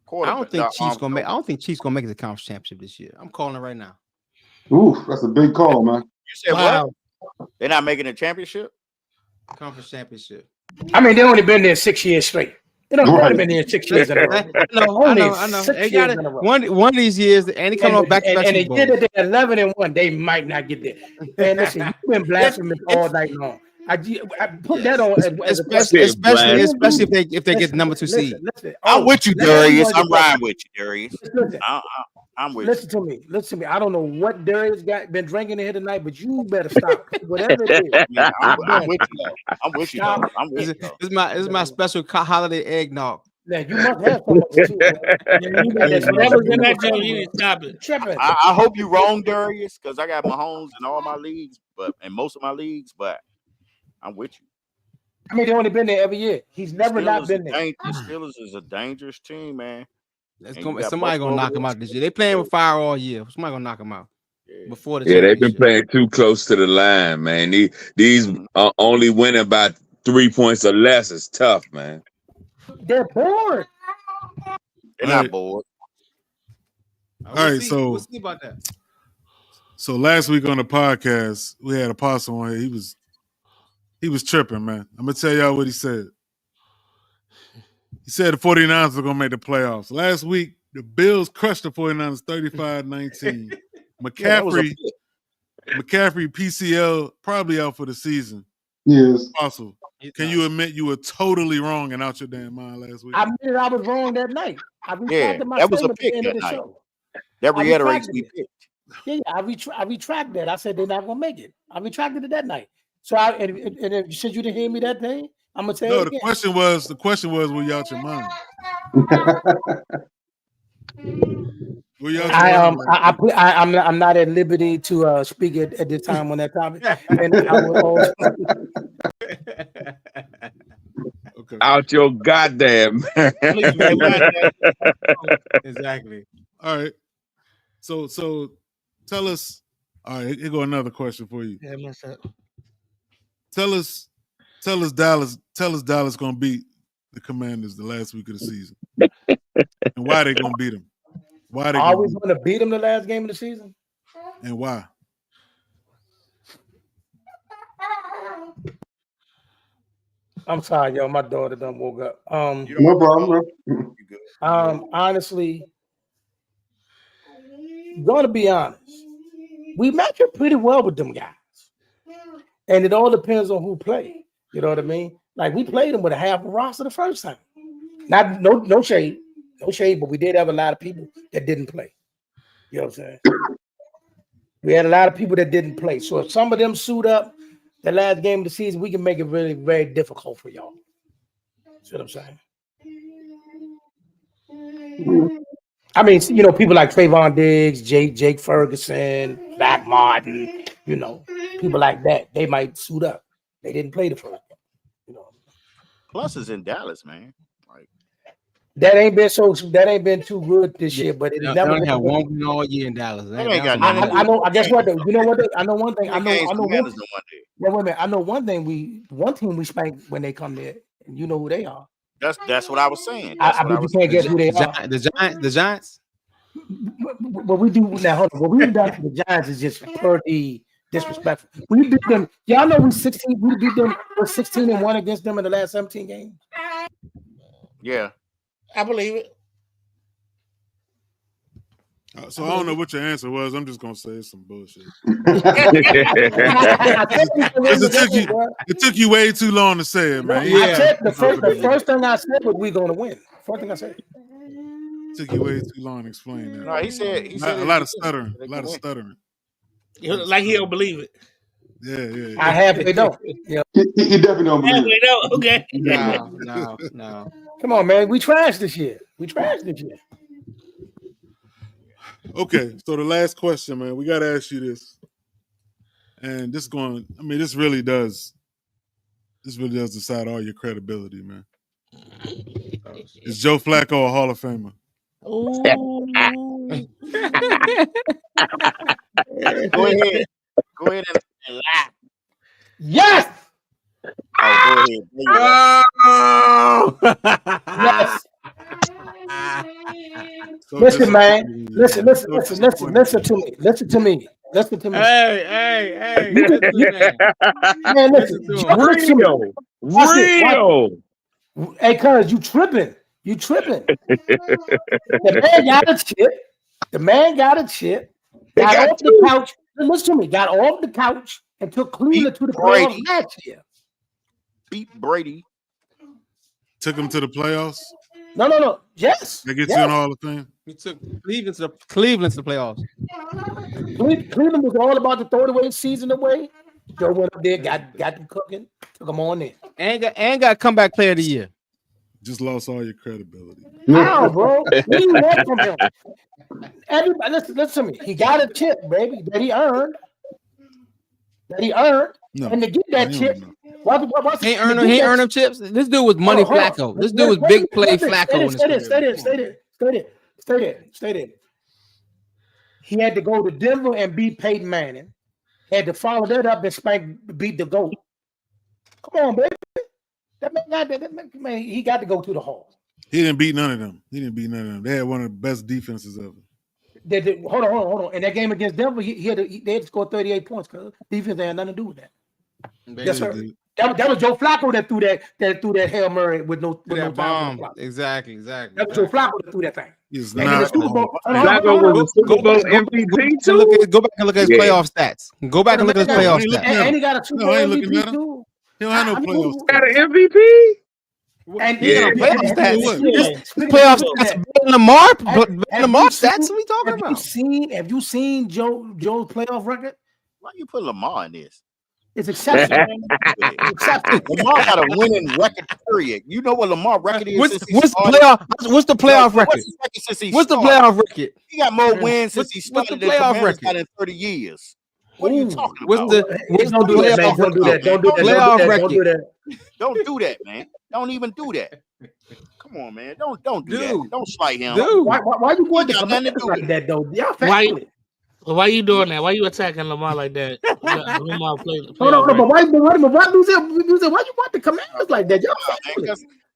Quarterback. don't think Chiefs gonna make. I don't think Chiefs gonna make it to the conference championship this year. I'm calling it right now. Oof, that's a big call, man. You said what? They're not making a championship? Conference championship. I mean, they only been there 6 years straight. They don't right. Been there 6 years in a row. I know. They got it. One of these years, and he coming off back to back. And they did it at 11-1. They might not get there. Man, listen, you've been blasphemous all night long. I put that on especially if they get the number 2 seed. Listen, I'm with you, Darius. I'm riding with you, Darius. I'm with listen to me. Listen to me. I don't know what Darius been drinking in here tonight, but you better stop. Whatever it is. Yeah, I'm with you. I'm with you. I'm with you. This is my special holiday eggnog. Now you must have some too. Whatever's in that joint, you need to stop it. I hope you wrong, Darius, because I got Mahomes in all my leagues, and most of my leagues, but I'm with you. I mean, they only been there every year. He's never not been there. The Steelers is a dangerous team, man. Somebody gonna knock him out this year. They playing with fire all year. Somebody gonna knock him out before the they've been playing too close to the line, man. These only winning by 3 points or less is tough, man. They're bored. They're not bored. All right, so we'll see about that. So last week on the podcast, we had Apostle on here. He was tripping, man. I'm gonna tell y'all what he said. He said the 49ers are going to make the playoffs. Last week, the Bills crushed the 49ers 35-19. McCaffrey, PCL, probably out for the season. Yes. Apostle, can you admit you were totally wrong and out your damn mind last week? I admitted I was wrong that night. That was a pick that night. That reiterates we picked. Yeah, I retracted that. I said they're not going to make it. I retracted it that night. So and since you didn't hear me that day, I'm gonna tell you. No, the question was, were you out your mind? I'm not at liberty to speak at this time on that topic. And I will also... Okay. Out your goddamn. Exactly. All right. So tell us. All right, here go another question for you. Yeah, mess up. Tell us Dallas gonna beat the Commanders the last week of the season, and why they gonna beat them? Why they always gonna beat them the last game of the season? And why? I'm sorry, yo. My daughter done woke up. No problem, bro. Honestly, gonna be honest, we match up pretty well with them guys. And it all depends on who played. You know what I mean? Like we played them with a half a roster the first time. No shade, but we did have a lot of people that didn't play. You know what I'm saying? We had a lot of people that didn't play. So if some of them suit up the last game of the season, we can make it really very difficult for y'all. See what I'm saying? I mean, you know, people like Trayvon Diggs, Jake Ferguson, Zach Martin, you know, people like that, they might suit up. They didn't play the first game, you know. Plus, it's in Dallas, man. Like that ain't been too good this year, but it never had one win all year in Dallas. I know. I guess what? You know what? I know one thing. I know one. Wait a minute. I know one thing. One team we spank when they come there, and you know who they are. That's what I was saying. I bet you can't guess who they are. The Giants. What we do now? Hold on. What we do to the Giants is just pretty disrespectful. We beat them. Y'all know we 16. We beat them. We're 16-1 against them in the last 17 games. Yeah, I believe it. So I don't know what your answer was. I'm just gonna say it's some bullshit. It took you way too long to say it, man. Yeah. The first thing I said was we're gonna win. First thing I said. It took you way too long to explain that. No, he said a lot of stuttering. Like he don't believe it. Yeah. I halfway don't. Yeah. He definitely don't believe it. Don't. Okay. No. Come on, man. We trashed this year. Okay, so the last question, man, we got to ask you this, and this really does decide all your credibility, man. Is Joe Flacco a Hall of Famer? Ooh. Go ahead and laugh. Yes. Oh, go ahead. Yes. So Listen, man. disappointed. Listen to me. Listen to me. Hey. Man, listen. Real. Hey, cuz, you tripping. The man got a chip. Got off the couch. Listen to me. Got off the couch and took Cleveland to the playoffs last year. Beat Brady. Took him to the playoffs. No. Yes. That gets you in the Hall of Fame. He took Cleveland to the playoffs. Cleveland was all about to throw the season away. Joe went up there, got them cooking, took them on there. And got comeback player of the year. Just lost all your credibility. How, bro? What do you want from him? Everybody, listen to me. He got a chip, baby, that he earned. No, and to get that chip, he ain't earn them chips. This dude was money Flacco. This dude was big play Flacco. Stay there. He had to go to Denver and beat Peyton Manning. Had to follow that up and beat the GOAT. Come on, baby. That man, he got to go to the Hall. He didn't beat none of them. They had one of the best defenses ever. Hold on. In that game against Denver, they had to score 38 points because defense had nothing to do with that. Yes, sir. That was Joe Flacco that threw that Hail Mary with no bomb. Exactly. That was Joe Flacco that threw that thing. Flacco was a Super Bowl MVP too. Go back and look at his playoff stats. Go back and look at his playoff stats. And he got a Super Bowl MVP too. He don't have no playoff stats. Got an MVP. And playoff stats. Playoff stats. Lamar stats. What are we talking about? Have you seen Joe's playoff record? Why you put Lamar in this? It's exceptional. Lamar got a winning record, period. You know what Lamar record is? What's the playoff record? What's the playoff record? He got more wins since he started the playoff record in 30 years. What are you talking about? Don't do that. Don't do that, man. Don't even do that. Come on, man. Don't do that. Don't slight him. Why you going to come like that, though? Why you doing that? Why you attacking Lamar like that? Lamar played. Hold on, but why you want the Commanders like that?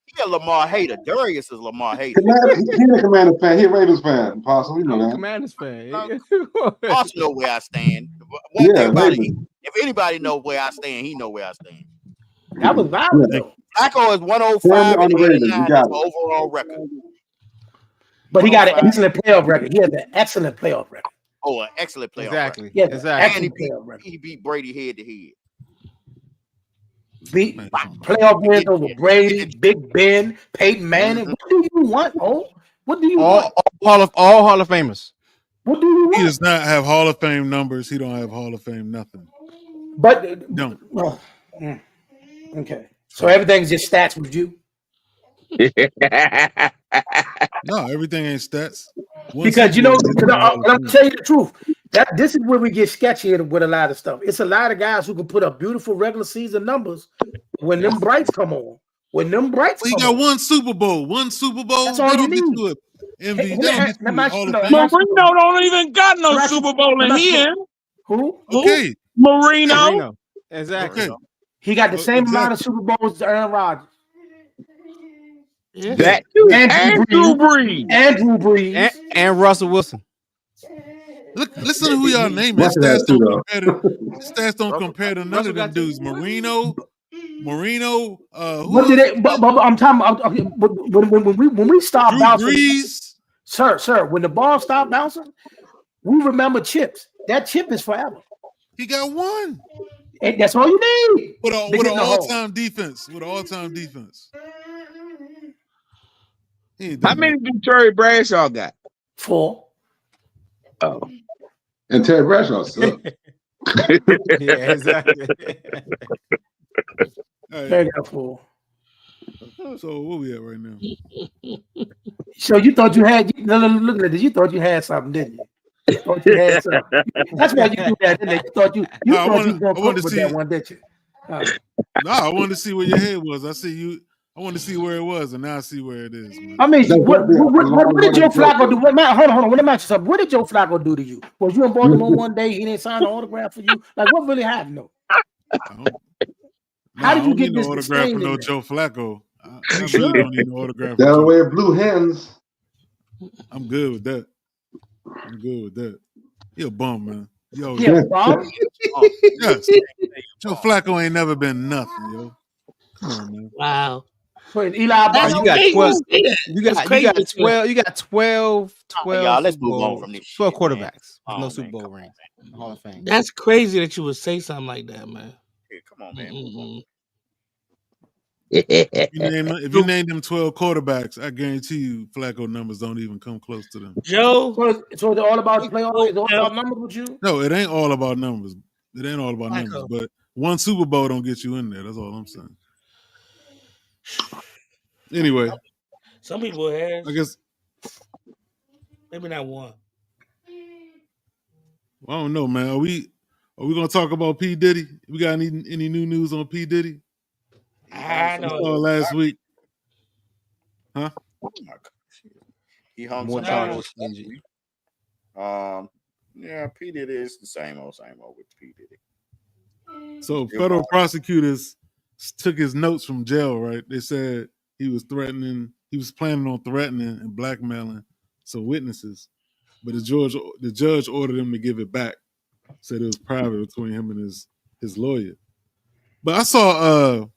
He a Lamar hater. Darius is Lamar hater. He's a Commander fan. He's a Raiders fan. Possible, you know that. Commanders fan. Possible know where I stand. If anybody knows where I stand, he know where I stand. That was violent though. Flacco is 105 and 89 overall record. But he got an excellent playoff record. He has an excellent playoff record. Oh, an excellent playoff record. Yeah, exactly. And he beat Brady head to head. Beat playoff wins over Brady, Big Ben, Peyton Manning. What do you want? What do you want? All Hall of Famers. What do you want? He does not have Hall of Fame numbers. He don't have Hall of Fame nothing. But don't. Okay. So everything's just stats with you. No, everything ain't stats. Because I'm gonna tell you the truth. This is where we get sketchy with a lot of stuff. It's a lot of guys who can put up beautiful regular season numbers when them brights come on. He got one Super Bowl. That's all you need. Marino don't even got no Super Bowl in here. Who? Okay. Marino. Exactly. Okay. He got the same amount of Super Bowls as Aaron Rodgers. That Andrew Brees and Russell Wilson. Listen to who y'all name. His stats don't compare to none of them dudes. Marino. What did it? But I'm talking about when we stop bouncing, sir. When the ball stopped bouncing, we remember chips. That chip is forever. He got one. And that's all you need. With an all-time defense. How many do Terry Bradshaw got? 4. Oh. And Terry Bradshaw sucked. Yeah, exactly. Terry got 4. So where we at right now? So you thought you had look at this. You thought you had something, didn't you? You thought you had something. That's why you do that, didn't you? You thought you was gonna put with that one, didn't you? No, I wanted to see where your head was. I wanted to see where it was, and now I see where it is, man. I mean, what did Joe Flacco do? Hold on. Let me ask you something. What did Joe Flacco do to you? Was you in Baltimore one day? He didn't sign an autograph for you? Like, what really happened, though? How did you get no this autograph from disdain no in Joe Flacco? I You really should. don't need no autograph. That way of blue hens. I'm good with that. You're a bum, man. Yo, Yeah, Bob. yes. Joe Flacco ain't never been nothing, yo. Come on, man. Wow. Wait, Eli That's You Bob. got crazy 12. to say that. You That's got crazy to say that. 12. You got 12 Y'all, let's Super move on Bowl, from this 12 shit, man. quarterbacks with no Super Bowl rings. Hall of Fame. That's crazy that you would say something like that, man. Yeah, come on, man. Move on. If you name them 12 quarterbacks, I guarantee you Flacco numbers don't even come close to them. Joe. So it's all about playoffs. It's all about numbers with you. No, it ain't all about numbers. But one Super Bowl don't get you in there. That's all I'm saying. Anyway, some people have. I guess maybe not one. I don't know, man. Are we gonna talk about P. Diddy? We got any new news on P. Diddy? I know. Last week. Huh? Oh my God. He hung More charges. Yeah, P. Diddy is the same old with P. Diddy. So federal prosecutors took his notes from jail, right? They said he was planning on threatening and blackmailing some witnesses. But the judge ordered him to give it back. Said it was private between him and his lawyer. But I saw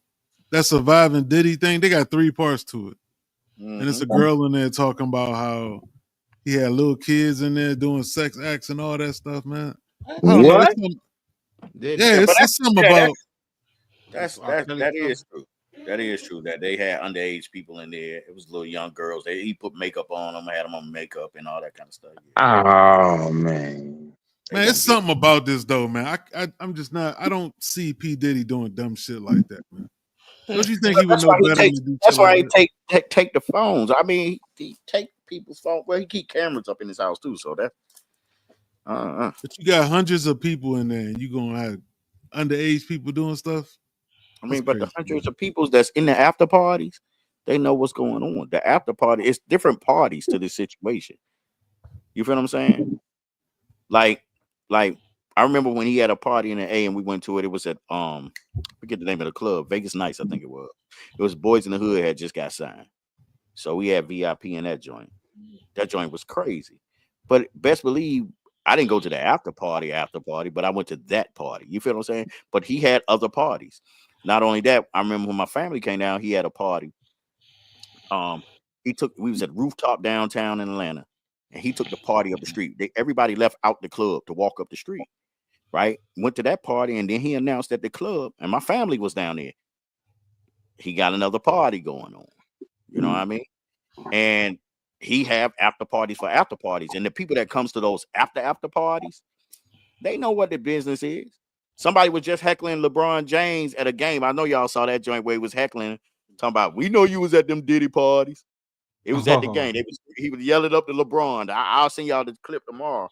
that Surviving Diddy thing. They got 3 parts to it. Mm-hmm. And it's a girl in there talking about how he had little kids in there doing sex acts and all that stuff, man. What? It's something about. That is true. That is true that they had underage people in there. It was little young girls. He put makeup on them, had them on makeup and all that kind of stuff. Yeah. Oh man, it's something about this though, man. I'm just not. I don't see P. Diddy doing dumb shit like that, man. Don't you think he would know better than to do? That's why he take the phones. I mean, he take people's phone. Well, he keep cameras up in his house too. So that. But you got hundreds of people in there, and you gonna have underage people doing stuff. I mean, but the hundreds of people that's in the after parties, they know what's going on. The after party is different parties to this situation. You feel what I'm saying? Like I remember when he had a party in the A and we went to it. It was at forget the name of the club, Vegas Nights, I think it was. It was Boys in the Hood had just got signed, so we had VIP in that joint. That joint was crazy, but best believe I didn't go to the after party, but I went to that party. You feel what I'm saying? But he had other parties. Not only that, I remember when my family came down, he had a party. We was at Rooftop downtown in Atlanta, and he took the party up the street. Everybody left out the club to walk up the street, right? Went to that party, and then he announced at the club, and my family was down there. He got another party going on. You know what I mean? And he have after parties for after parties, and the people that comes to those after parties, they know what the business is. Somebody was just heckling LeBron James at a game. I know y'all saw that joint where he was heckling, talking about, we know you was at them Diddy parties. It was at the game. He was yelling up to LeBron. I'll send y'all the clip tomorrow.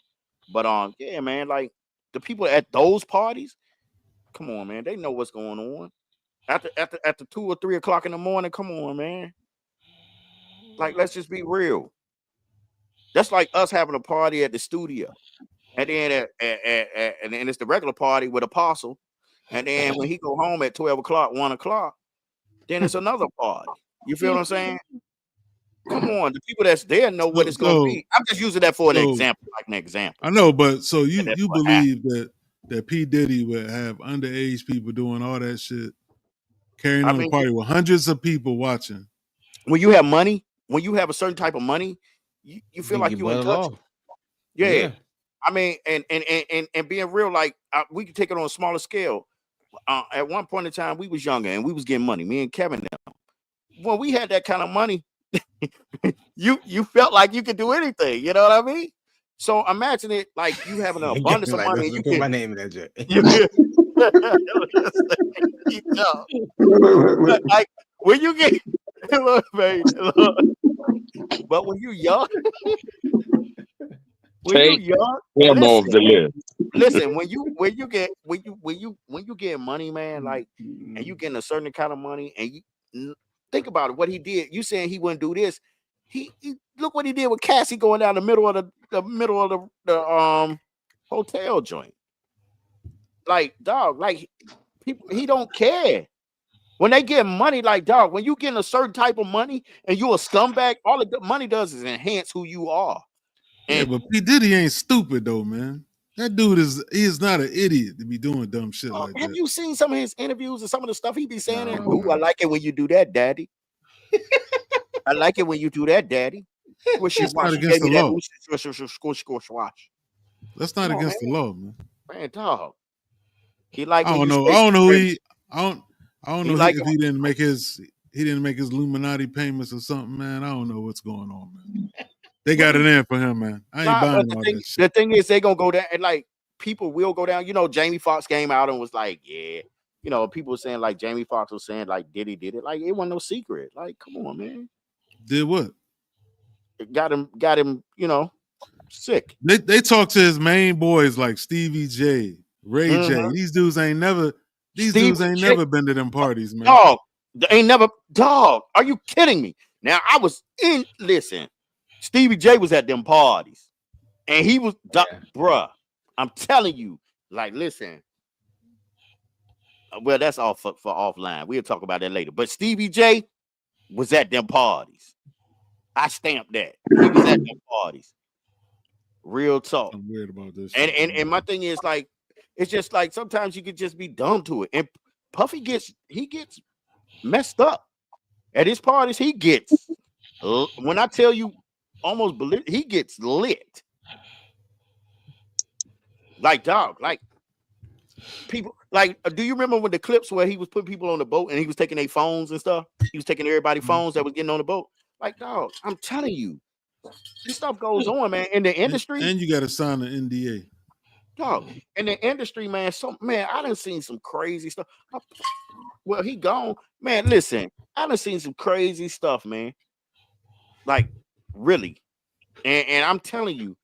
But yeah, man, like the people at those parties, come on, man, they know what's going on. After 2 or 3 o'clock in the morning, come on, man. Like, let's just be real. That's like us having a party at the studio. And then and then it's the regular party with Apostle. And then when he go home at 12 o'clock, 1 o'clock, then it's another party. You feel what I'm saying? Come on, the people that's there know what it's going to be. I'm just using that for an example, like an example. I know, but so you believe that P. Diddy would have underage people doing all that shit, carrying on a party with hundreds of people watching. When you have money, when you have a certain type of money, you feel like you're untouchable. Yeah. I mean, and being real, like we can take it on a smaller scale. At one point in time, we was younger and we was getting money. Me and Kevin now. When we had that kind of money, you felt like you could do anything. You know what I mean? So imagine it like you having an abundance of money. You put my name in that jet. Like when you get look, man, look. But when you young. When you young, listen. When you get money, man, like, and you getting a certain kind of money, and you think about it, what he did. You saying he wouldn't do this? He look what he did with Cassie going down the middle of the hotel joint. Like, dog, like he don't care. When they get money, like dog, when you getting a certain type of money and you a scumbag, all the money does is enhance who you are. And but P. Diddy ain't stupid though, man. That dude is not an idiot to be doing dumb shit like that. Have you seen some of his interviews and some of the stuff he be saying? I like it when you do that, daddy. I like it when you do that, daddy. That's not against the law. That's not against the law, man. Man, dog. He like. I don't know. I don't know. I don't know if he didn't make his Illuminati payments or something, man. I don't know what's going on, man. They got it in for him, man. I ain't buying all that shit. The thing is, they gonna go down, and like people will go down. You know, Jamie Foxx came out and was like, "Yeah," you know, people were saying like Jamie Foxx was saying like Diddy did it. Like it wasn't no secret. Like, come on, man. Did what? It got him. You know, sick. They talk to his main boys like Stevie J, Ray J. These dudes ain't never. Never been to them parties, man. Dog, they ain't never. Dog, are you kidding me? Now I was in. Listen. Stevie J was at them parties, and he was, bruh. I'm telling you, like, listen. Well, that's all for offline. We'll talk about that later. But Stevie J was at them parties. I stamped that. He was at them parties. Real talk. I'm weird about this. And my thing is like, it's just like sometimes you could just be dumb to it. And Puffy gets messed up at his parties. He gets when I tell you. Almost he gets lit. Like dog, like people like do you remember when the clips where he was putting people on the boat and he was taking their phones and stuff? He was taking everybody's phones that was getting on the boat. Like dog, I'm telling you, this stuff goes on, man. In the industry. And you gotta sign an NDA. Dog, in the industry, man. I done seen some crazy stuff. Well, he gone. Man, listen, I done seen some crazy stuff, man. Like really, and I'm telling you,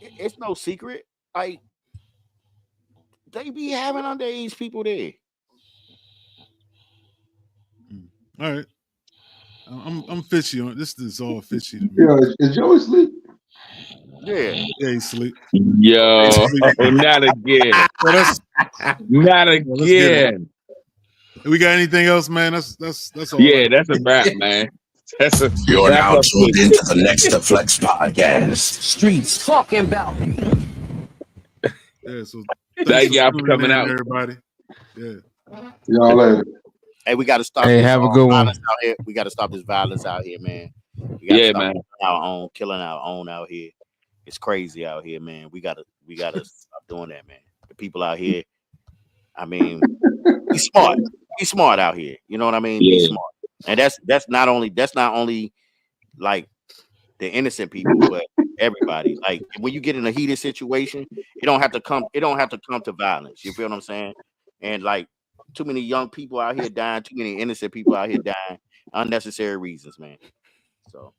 it's no secret. Like they be having underage people there. All right, I'm fishy on this. Is all fishy to me. Yeah, is Joey asleep? Yeah, he's asleep. Yo, not again. Not again. We got anything else, man? That's all. Yeah, that's a wrap, man. You're now tuned into the Next2Flex podcast. Streets talking about me. Yeah, so thank y'all for coming out, everybody. Yeah, y'all later. Hey, we got to stop. Hey, have a good one. Out here. We got to stop this violence out here, man. Yeah, man. Killing our own out here. It's crazy out here, man. We gotta stop doing that, man. The people out here. I mean, be smart. Be smart out here. You know what I mean? Yeah. Be smart. And that's not only like the innocent people, but everybody. Like when you get in a heated situation, it don't have to come to violence. You feel what I'm saying? And like too many young people out here dying, too many innocent people out here dying, unnecessary reasons, man. So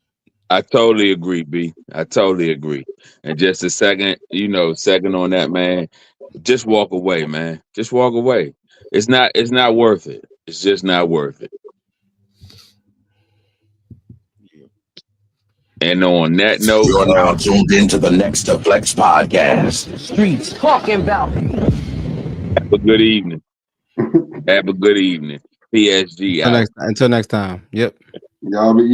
I totally agree, B. I totally agree. And just a second on that, man. Just walk away, man. Just walk away. It's not worth it. It's just not worth it. And on that note, you're now tuned into the Next2Flex podcast. Streets talking about me. Have a good evening. Have a good evening. PSG. Until next time. Yep. Y'all be